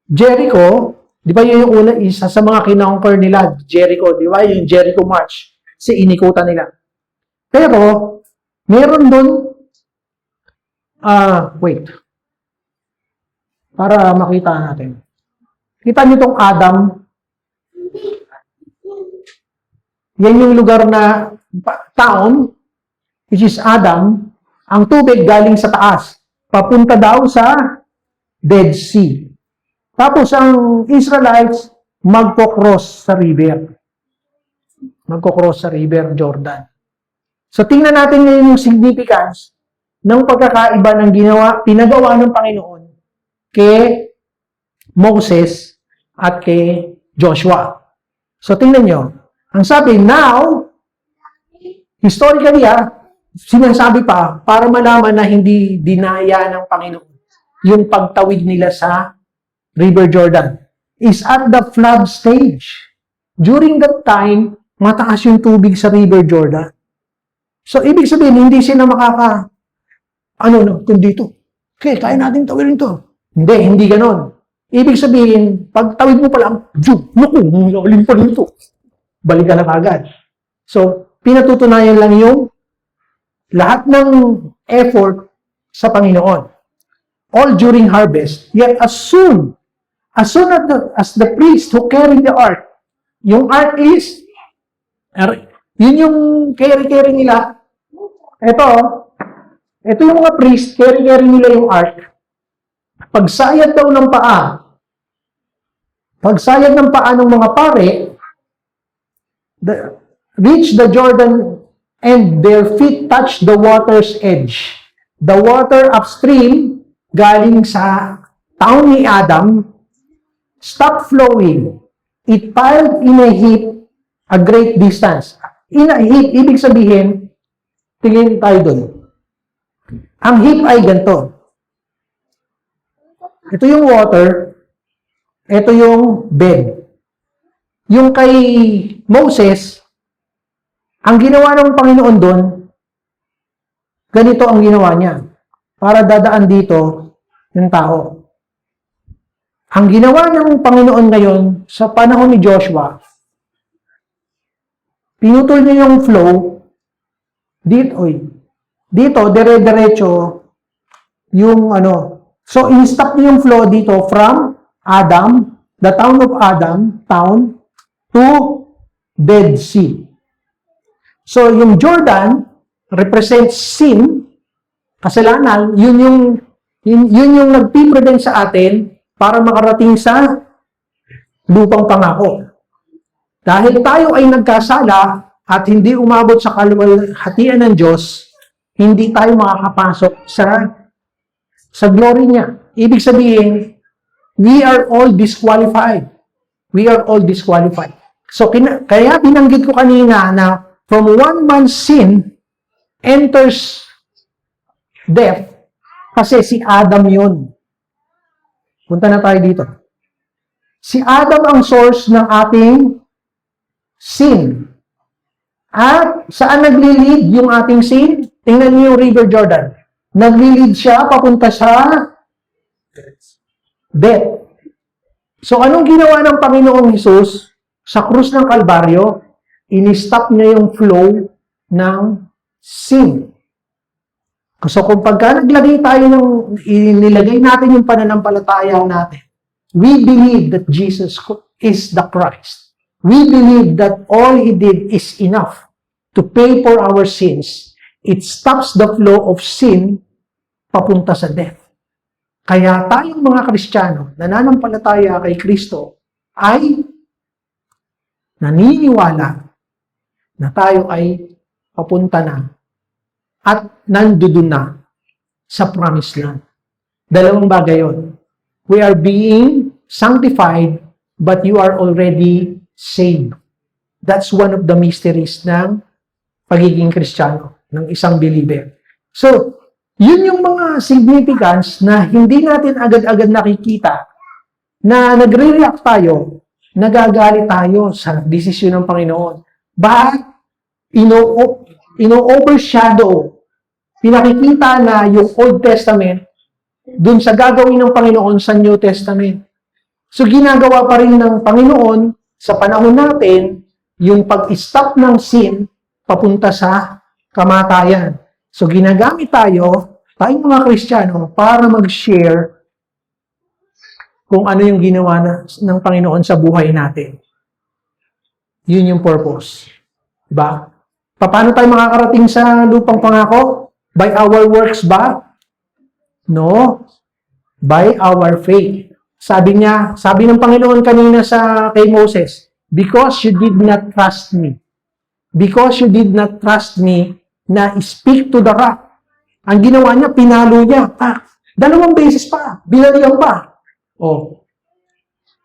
Jericho, di ba yun yung una, isa sa mga kinonquer nila, Jericho, di ba? Yung Jericho March. Kasi inikutan nila. Pero, meron doon, wait. Para makita natin. Kita niyo itong Adam. Yan yung lugar na town, which is Adam. Ang tubig galing sa taas. Papunta daw sa Dead Sea. Tapos ang Israelites, magko-cross sa river. Magko-cross sa river Jordan. So tingnan natin ngayon yung significance ng pagkakaiba ng pinagawa ng Panginoon kay Moses at kay Joshua. So tingnan nyo. Ang sabi, now, historically sinasabi pa para malaman na hindi dinaya ng Panginoon yung pagtawid nila sa River Jordan is at the flood stage. During that time, mataas yung tubig sa River Jordan. So, ibig sabihin, hindi sila kung dito. Okay, kaya natin tawidin to. Hindi ganon. Ibig sabihin, pag tawid mo pa lang, lalim pa nito. Balik ka na agad. So, pinatutunayan lang yung lahat ng effort sa Panginoon. All during harvest. Yet as soon as the priest who carried the ark, yung ark is, yun yung carry nila. Ito yung mga priest, carry nila yung ark. Pagsayad daw ng paa ng mga pare, reach the Jordan and their feet touch the water's edge. The water upstream, galing sa town ni Adam, stopped flowing. It piled in a heap a great distance. In a heap, ibig sabihin, tingin tayo dun. Ang heap ay ganito. Ito yung water. Ito yung bed. Yung kay Moses, ang ginawa ng Panginoon doon, ganito ang ginawa niya. Para dadaan dito yung tao. Ang ginawa ng Panginoon ngayon sa panahon ni Joshua, pinutol niya yung flow dito dire-diretso yung So, in-stop niya yung flow dito from Adam, the town of Adam, to Dead Sea. So, yung Jordan represents sin, kasalanan, yun yung nagpipresent sa atin para makarating sa lupang pangako. Dahil tayo ay nagkasala at hindi umabot sa kaluwalhatian ng Diyos, hindi tayo makakapasok sa glory niya. Ibig sabihin, we are all disqualified. We are all disqualified. So, kaya binanggit ko kanina na from one man's sin enters death kasi si Adam yun. Punta na tayo dito. Si Adam ang source ng ating sin. At saan nagli-lead yung ating sin? Tingnan niyo yung River Jordan. Nagli-lead siya papunta sa death. So, anong ginawa ng Panginoong Hesus sa krus ng Kalbaryo? In-stop niya yung flow ng sin. So, kung pagka inilagay natin yung pananampalataya natin, we believe that Jesus is the Christ. We believe that all He did is enough to pay for our sins. It stops the flow of sin papunta sa death. Kaya tayong mga Kristiyano, nananampalataya kay Kristo, ay naniniwala na tayo ay papunta na at nandoon na sa promised land. Dalawang bagay yun. We are being sanctified, but you are already saved. That's one of the mysteries ng pagiging Kristiyano, ng isang believer. So, yun yung mga significance na hindi natin agad-agad nakikita na nagre-react tayo, nagagalit tayo sa desisyon ng Panginoon. But, ino-overshadow, pinakikita na yung Old Testament dun sa gagawin ng Panginoon sa New Testament. So, ginagawa pa rin ng Panginoon sa panahon natin yung pag-stop ng sin papunta sa kamatayan. So, ginagamit tayong mga Kristiyano, para mag-share kung ano yung ginawa ng Panginoon sa buhay natin. Yun yung purpose. Diba? Paano tayo makakarating sa lupang pangako? By our works ba? No. By our faith. Sabi ng Panginoon kanina kay Moses, because you did not trust me. Because you did not trust me na speak to the rock. Ang ginawa niya, pinalo niya. 2 beses pa. Binalihan pa.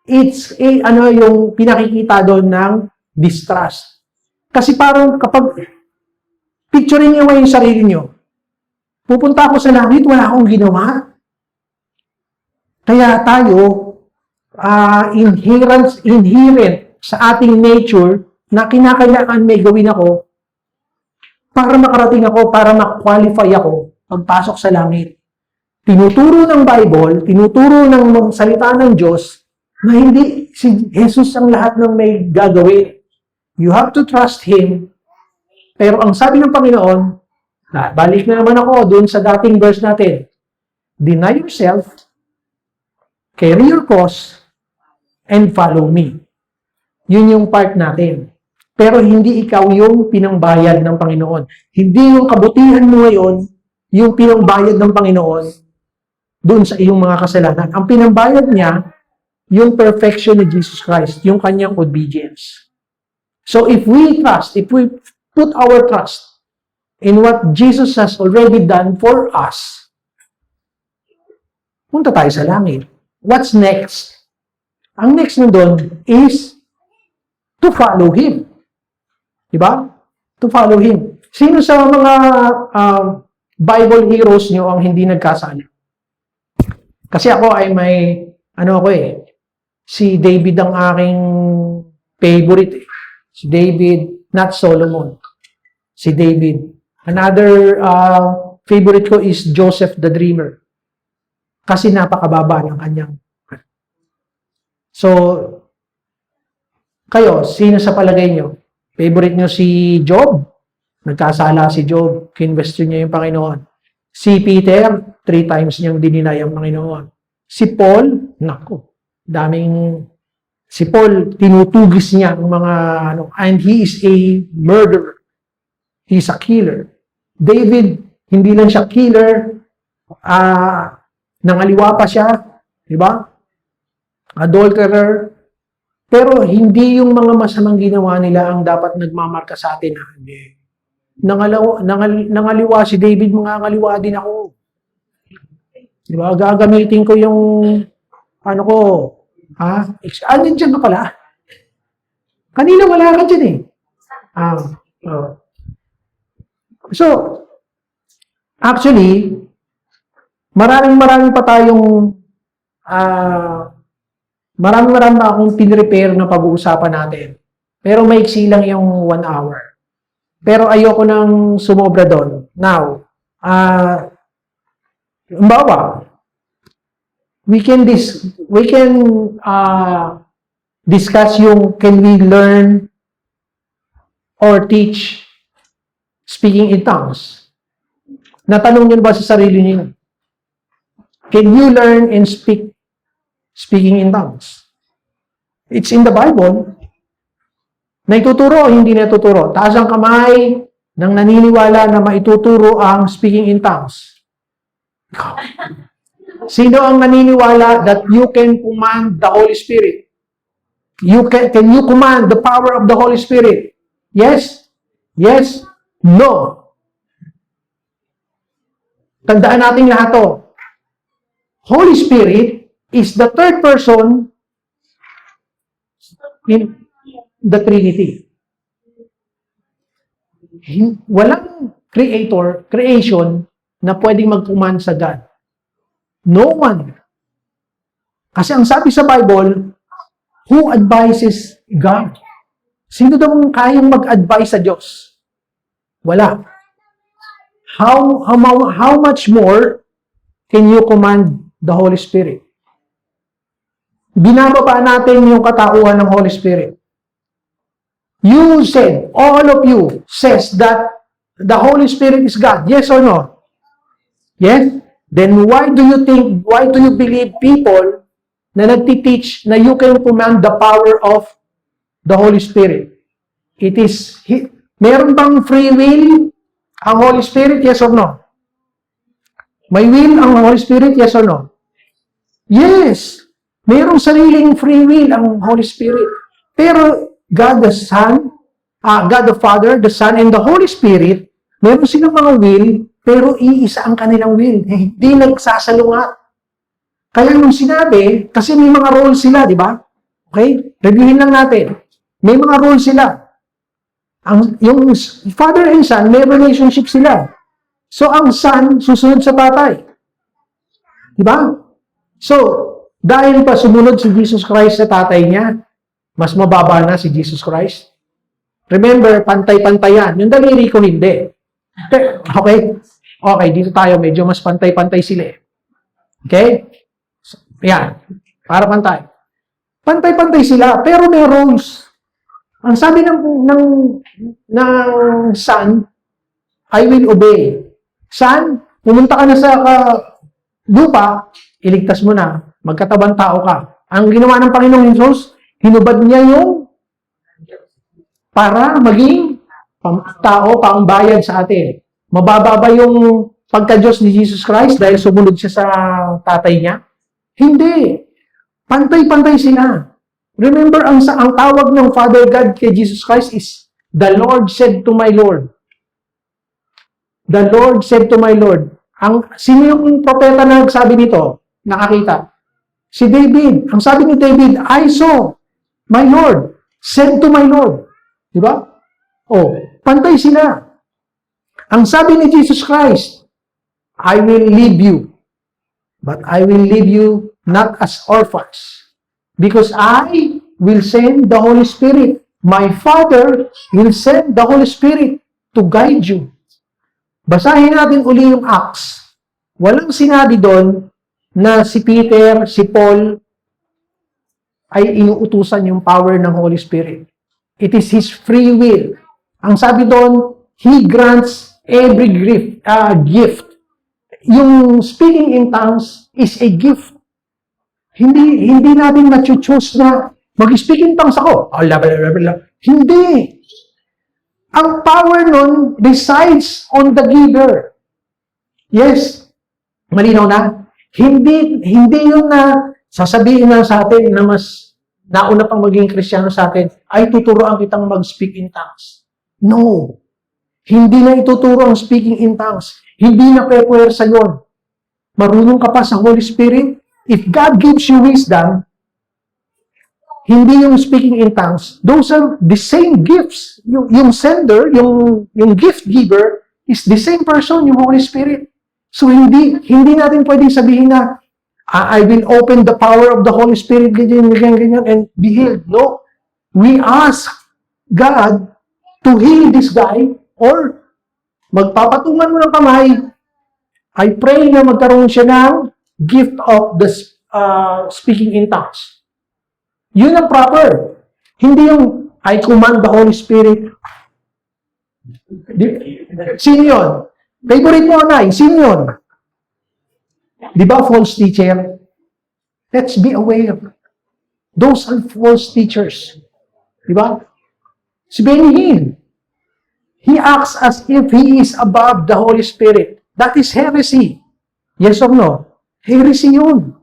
It's yung pinakikita doon ng distrust. Kasi parang kapag picturein niyo yung sarili niyo, pupunta ako sa langit, wala akong ginawa. Kaya tayo, inherent sa ating nature na kinakailangan may gawin ako para makarating ako, para ma-qualify ako pagpasok sa langit. Tinuturo ng Bible, tinuturo ng salita ng Diyos na hindi si Jesus ang lahat ng may gagawin. You have to trust Him. Pero ang sabi ng Panginoon, balik na naman ako dun sa dating verse natin. Deny yourself, carry your cross, and follow me. Yun yung part natin. Pero hindi ikaw yung pinangbayad ng Panginoon. Hindi yung kabutihan mo ngayon, yung pinangbayad ng Panginoon doon sa iyong mga kasalanan. Ang pinangbayad niya, yung perfection ni Jesus Christ, yung kanyang obedience. So if we put our trust in what Jesus has already done for us, punta tayo sa langit. What's next? Ang next na doon is to follow Him. Diba? To follow Him. Sino sa mga Bible heroes nyo ang hindi nagkasala? Kasi ako ay may, Si David ang aking favorite. Si David, not Solomon. Si David. Another favorite ko is Joseph the Dreamer. Kasi napakababa ng kanyang. So, kayo, sino sa palagay nyo? Favorite nyo si Job? Nagkasala si Job. Kinwestiyon niya yung Panginoon. Si Peter, 3 times niyang dininay ang Panginoon. Si Paul, nako, si Paul, tinutugis niya ang mga, and he is a murderer. He's a killer. David, hindi lang siya killer, nangaliwa pa siya, di ba? Adulterer. Pero hindi yung mga masamang ginawa nila ang dapat nagmamarka sa atin. Hindi. Nangaliwa si David, mga ngaliwa din ako. Di ba? Gagamitin ko yung, nandiyan ka pala. Kanina wala ka dyan eh. So, actually, maraming pa tayong, marami pa akong pinrepare na pag-uusapan natin. Pero maiksi lang yung 1 hour. Pero ayoko nang sumobra doon. Now, umbawa, we can discuss yung can we learn or teach speaking in tongues. Natanong niyo ba sa sarili niyo? Can you learn and speaking in tongues? It's in the Bible. Naituturo o hindi natuturo? Taas ang kamay ng naniniwala na maituturo ang speaking in tongues. Sino ang naniniwala that you can command the Holy Spirit? Can you command the power of the Holy Spirit? Yes? Yes? No? Tandaan natin lahat to. Holy Spirit is the third person in the Trinity. Walang creation na pwedeng mag-command sa God. No one. Kasi ang sabi sa Bible, who advises God? Sino daw ang kayang mag-advise sa Diyos? Wala. How much more can you command the Holy Spirit? Binababa natin yung katauhan ng Holy Spirit. You said, all of you says that the Holy Spirit is God. Yes or no? Yes? Then why do you believe people na nagtiteach na you can command the power of the Holy Spirit? Meron bang free will ang Holy Spirit? Yes or no? May will ang Holy Spirit? Yes or no? Yes. Merong sariling free will ang Holy Spirit. Pero God the Son, God the Father, the Son, and the Holy Spirit, meron silang mga will, pero iisa ang kanilang will. Hindi nagsasalungat. Kaya nung sinabi, kasi may mga roles sila, di ba? Okay? Reviewin lang natin. May mga roles sila. Yung Father and Son, may relationship sila. So, ang Son, susunod sa tatay. Di ba? So, dahil pa sumunod si Jesus Christ sa tatay niya, mas mababa na si Jesus Christ. Remember, pantay-pantayan. Yung daliri ko hindi. Okay? Okay, dito tayo. Medyo mas pantay-pantay sila eh. Okay? So, yan. Para pantay. Pantay-pantay sila, pero may roles. Ang sabi ng Son, I will obey. Son, pumunta ka na sa lupa, iligtas mo na, magkatabang tao ka. Ang ginawa ng Panginoong Jesus, hinubad niya yung para maging tao, pangbayad sa atin. Mababa ba yung pagka-Diyos ni Jesus Christ dahil sumunod siya sa tatay niya? Hindi. Pantay-pantay sila. Remember, ang tawag ng Father God kay Jesus Christ is, the Lord said to my Lord. The Lord said to my Lord. Sino yung propeta na nagsabi nito? Nakakita. Si David. Ang sabi ni David, I saw my Lord said to my Lord. Diba? Oh, pantay sila. Ang sabi ni Jesus Christ, I will leave you, but I will leave you not as orphans, Because I will send the Holy Spirit. My Father will send the Holy Spirit to guide you. Basahin natin uli yung Acts. Walang sinabi doon na si Peter, si Paul, ay inuutusan yung power ng Holy Spirit. It is His free will. Ang sabi doon, He grants every gift. Yung speaking in tongues is a gift. Hindi natin ma-choose na mag-speak in tongues ako. Hindi. Ang power nun resides on the giver. Yes. Malinaw na? Hindi yun na sasabihin na sa atin na mas nauna pang maging Kristiyano sa atin, ay tuturuan kitang mag-speak in tongues. No. Hindi na ituturo ang speaking in tongues. Hindi na pwede sa yun. Marunong ka pa sa Holy Spirit. If God gives you wisdom, hindi yung speaking in tongues, those are the same gifts. Yung sender, yung gift giver, is the same person, yung Holy Spirit. So hindi natin pwedeng sabihin na, I will open the power of the Holy Spirit, ganyan, and be healed. No. We ask God to heal this guy, or magpapatungan mo ng kamay, I pray na magkaroon siya ng gift of the speaking in tongues. Yun ang proper. Hindi yung I command the Holy Spirit. Sino yun? Favorite mo na, sino yun? Di ba false teacher? Let's be aware. Those are false teachers. Di ba? Si Benny Hinn, he acts as if he is above the Holy Spirit. That is heresy. Yes or no? Heresy yun.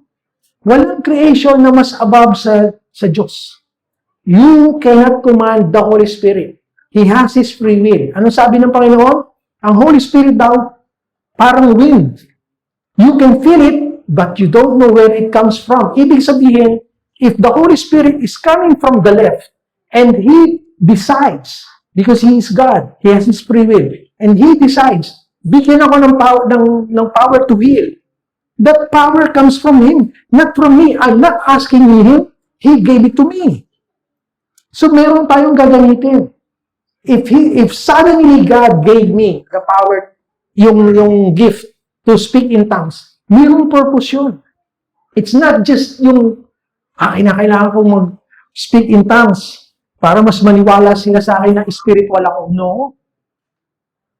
Walang creation na mas above sa Diyos. You cannot command the Holy Spirit. He has His free will. Ano sabi ng Panginoon? Ang Holy Spirit daw, parang wind. You can feel it, but you don't know where it comes from. Ibig sabihin, if the Holy Spirit is coming from the left, and He decides, because He is God, He has His free will, and He decides, bigyan ako ng power to heal. That power comes from Him, not from me. I'm not asking Him. He gave it to me. So meron tayong gagamitin. If suddenly God gave me the power, yung gift to speak in tongues, mayroong purpose yun. It's not just yung, kailangan kong mag-speak in tongues para mas maniwala sila sa akin na spiritual ako. No.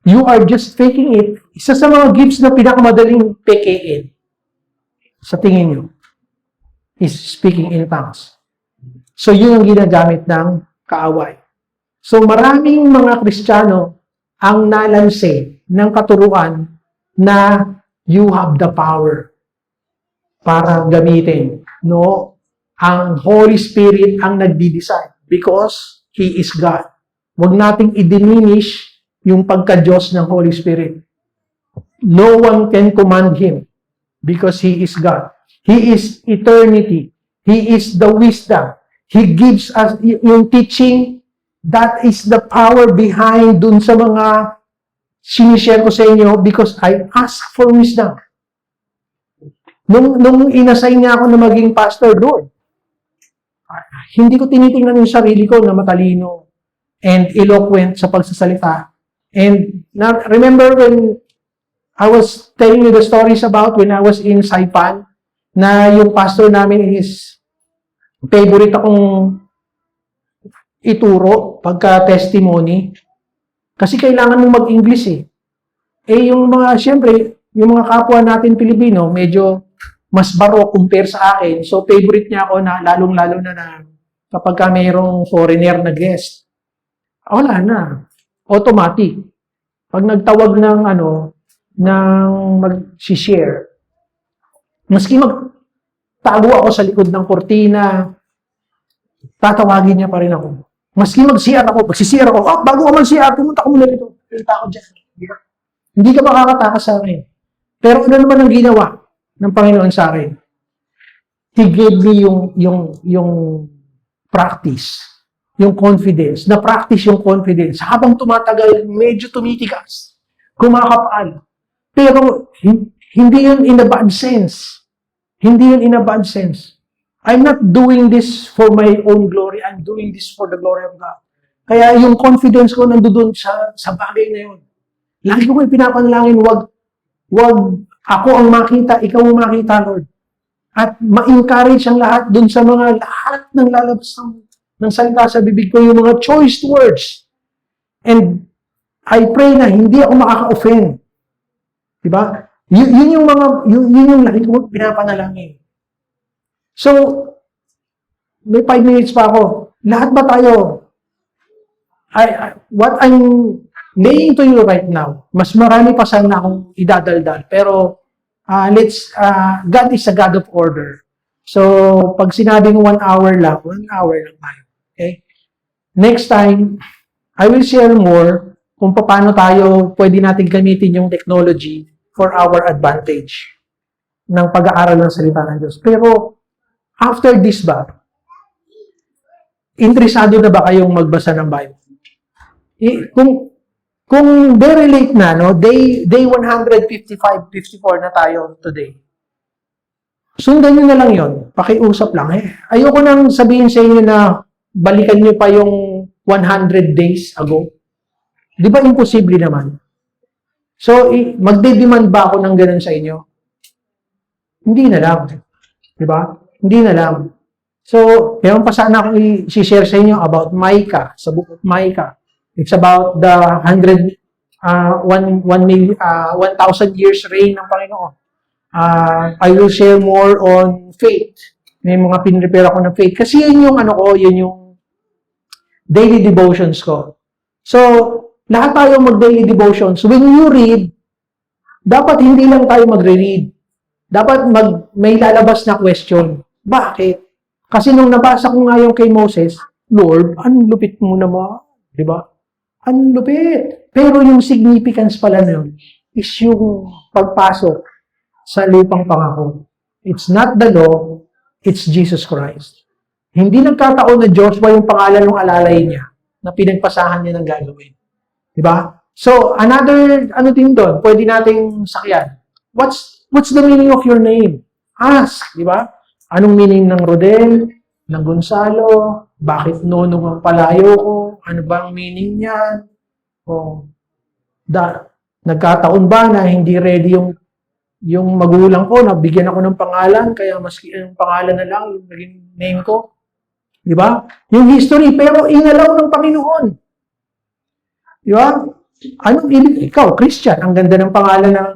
You are just faking it. Isa sa mga gifts na pinakamadaling pekein, sa tingin nyo, is speaking in tongues. So, yun ang ginagamit ng kaaway. So, maraming mga Kristiyano ang nalanse ng katuruan na you have the power para gamitin. No, ang Holy Spirit ang nagdi-decide because He is God. Huwag nating i-diminish yung pagka-Diyos ng Holy Spirit. No one can command Him because He is God. He is eternity. He is the wisdom. He gives us yung teaching. That is the power behind dun sa mga sinishare ko sa inyo because I ask for wisdom. Nung inassign niya ako na maging pastor doon, hindi ko tinitingnan yung sarili ko na matalino and eloquent sa pagsasalita. And now, remember when I was telling you the stories about when I was in Saipan, na yung pastor namin is favorite akong ituro pagka-testimony. Kasi kailangan mong mag-English eh. Yung mga, syempre, yung mga kapwa natin Pilipino, medyo mas baro compare sa akin. So, favorite niya ako na, lalong-lalo na kapag ka mayroong foreigner na guest. Wala na. Automatic. Pag nagtawag ng mag-share, maski magtago ako sa likod ng kortina, tatawagin niya pa rin ako. Maski mag-CR ako, magsisiyar ako, bago ka mag-CR, pumunta ko muna dito. Pumunta ako dyan. Hindi ka makakatakas sa akin. Pero ano naman ang ginawa ng Panginoon sa akin? He gave me yung practice, yung confidence. Na-practice yung confidence. Habang tumatagal, medyo tumitigas. Kumakapal. Pero hindi yun in a bad sense. Hindi yun in a bad sense. I'm not doing this for my own glory. I'm doing this for the glory of God. Kaya yung confidence ko nandoon sa bagay na yun. Lagi ko may pinapanalangin, wag ako ang makita, ikaw ang makita, Lord. At ma-encourage ang lahat dun sa mga lahat ng lalabas ng salita sa bibig ko, yung mga choice words. And I pray na hindi ako makaka-offend. Diba? Yun yung lagi ko pinapanalangin. So, may 5 minutes pa ako. Lahat ba tayo? What I'm laying to you right now, mas marami pa sana akong idadaldal. Pero, God is a God of order. So, pag sinabing 1 hour lang, 1 hour lang tayo. Okay? Next time, I will share more kung paano tayo pwede natin gamitin yung technology for our advantage ng pag-aaral ng salita ng Diyos. Pero, after this ba, interesado na ba kayong magbasa ng Bible? Kung very late na, no, day 155, 54 na tayo today. Sundan nyo na lang yon, pakiusap lang. Ayoko nang sabihin sa inyo na balikan nyo pa yung 100 days ago. Di ba imposible naman? So, magde-demand ba ako ng ganun sa inyo? Hindi na lang. Di ba? Hindi na lang. So, meron pa sana akong i-share sa inyo about Micah, sa book of Micah. It's about the 1,000 years reign ng Panginoon. I will share more on faith. May mga pinrepare ako ng faith. Kasi yun yung yun yung daily devotions ko. So, lahat tayo mag-daily devotions. When you read, dapat hindi lang tayo magre-read. Dapat may lalabas na question. Bakit? Kasi nung nabasa ko nga yung kay Moses, Lord, anong lupit mo naman? Diba? Anong lupit? Pero yung significance pala nun is yung pagpasok sa lupang pangako. It's not the law, it's Jesus Christ. Hindi nagkataon na Joshua yung pangalan ng alalay niya na pinagpasahan niya ng gagawin. Diba? So, another, din doon, pwede nating sakyan. What's the meaning of your name? Ask, diba? Anong meaning ng Rodel, ng Gonzalo? Bakit Nonong ang palayo ko? Ano ba ang meaning niyan? Nagkataon ba na hindi ready yung magulang ko, nabigyan ako ng pangalan, kaya maski yung pangalan na lang, yung naging name ko. Di ba? Yung history, pero inalaw ng Panginoon. Di ba? Anong ibig? Ikaw, Christian. Ang ganda ng pangalan ng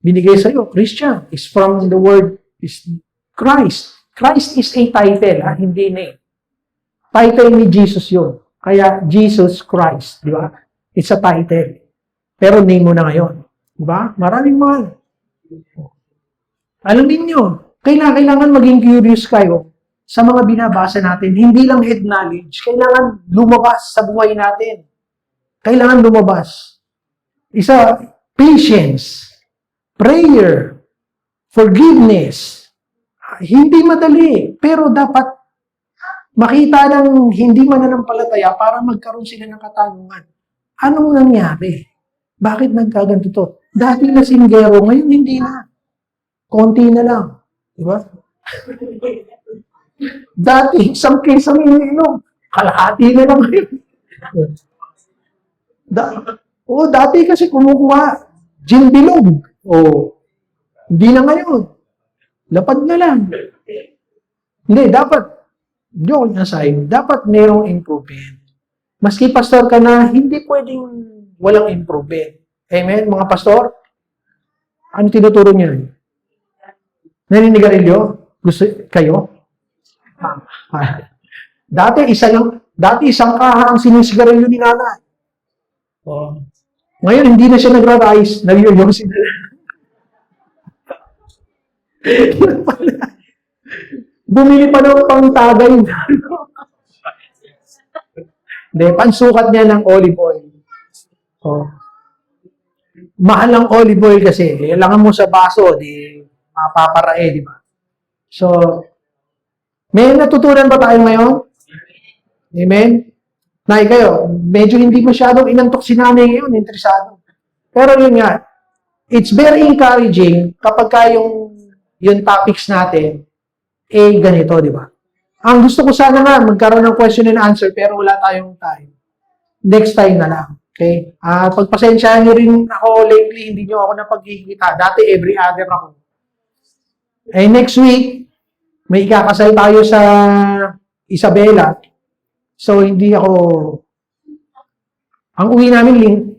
binigay sa'yo. Christian is from the word is Christ. Christ is a title, hindi name. Title ni Jesus yun. Kaya Jesus Christ. Di ba? It's a title. Pero name mo na ngayon. Di ba? Maraming mga. Alamin nyo, kailangan maging curious kayo sa mga binabasa natin. Hindi lang head knowledge. Kailangan lumabas sa buhay natin. Kailangan lumabas. Patience, prayer, forgiveness. Hindi madali, pero dapat makita ng hindi mananampalataya para magkaroon sila ng katanungan. Anong nangyari? Bakit nagkaganto to? Dati na singgero, ngayon hindi na. Konti na lang. Di ba? Dati, isang case ang iniinom. Kalahati na lang ngayon. Dati kasi kumukuha gin bilog. Hindi na ngayon. Lapad na lang. Hindi, dapat, joke aside, dapat mayroong improvement. Maski pastor ka na, hindi pwedeng walang improvement. Amen, mga pastor? Ano tinuturo niyo? Naninigarilyo? Gusto kayo? Dati isang kaha ang sinisigarilyo ni nanay. Ngayon, hindi na siya nagra-rise. Nag-yoyosin na lang. Bumili pa ng pangtagay. Hindi, pansukat niya ng olive oil. Mahal ang olive oil kasi. Kailangan mo sa baso, di mapaparae, di ba? So, may natutunan ba tayo ngayon? Amen? Nay kayo, medyo hindi masyadong inantok si nanay ngayon, interesado. Pero yun nga, it's very encouraging kapag yung topics natin ganito, di ba? Ang gusto ko sana nga, magkaroon ng question and answer, pero wala tayong time. Next time na lang. Okay? Pagpasensyahan nyo rin ako lately, hindi nyo ako napagkikita. Dati, every other ako. Next week, may ikakasal tayo sa Isabela. So, hindi ako... Ang uwi namin,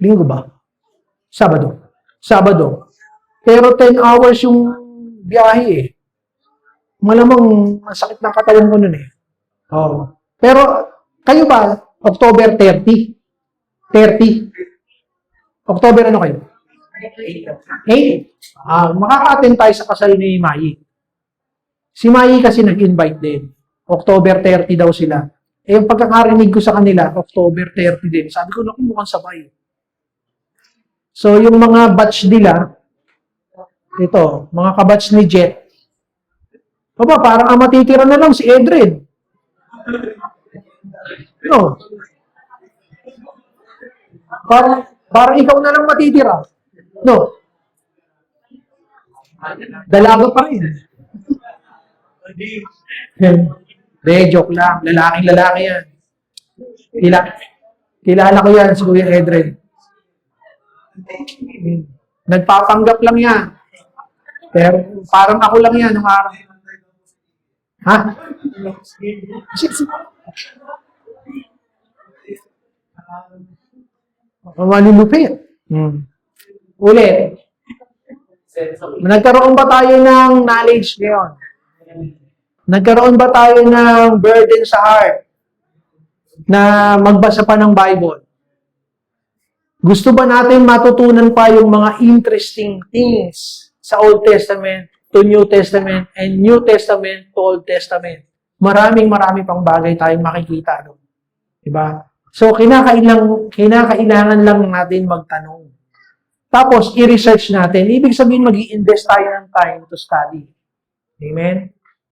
linggo ba? Sabado. Pero 10 hours yung biyahe eh. Malamang masakit ng katawan ko nun eh. Oh. Pero, kayo ba, October 30? October ano kayo? 8? Makaka-attend tayo sa kasal ni Mayi. Si Mayi kasi nag-invite din. October 30 daw sila. Yung pagkakarinig ko sa kanila, October 30 din. Sabi ko, naku, mukhang sabay. So, yung mga batch nila, ito, mga kabatch ni Jet, parang ang matitira na lang si Edred. No. Parang ikaw na lang matitira. No. Dalaga pa rin. Joke lang. Lalaking-lalaki yan. Kilala ko yan, si Kuya Edred. Nagpapanggap lang yan. Pero parang ako lang yan nung araw. Ha? Malulupit. Ulit. Nagkaroon ba tayo ng knowledge ngayon? Nagkaroon ba tayo ng burden sa heart na magbasa pa ng Bible? Gusto ba natin matutunan pa yung mga interesting things sa Old Testament to New Testament and New Testament to Old Testament? Maraming pang bagay tayong makikita doon. Diba? So, kinakailangan lang natin magtanong. Tapos, i-research natin. Ibig sabihin, mag-i-invest tayo ng time to study. Amen?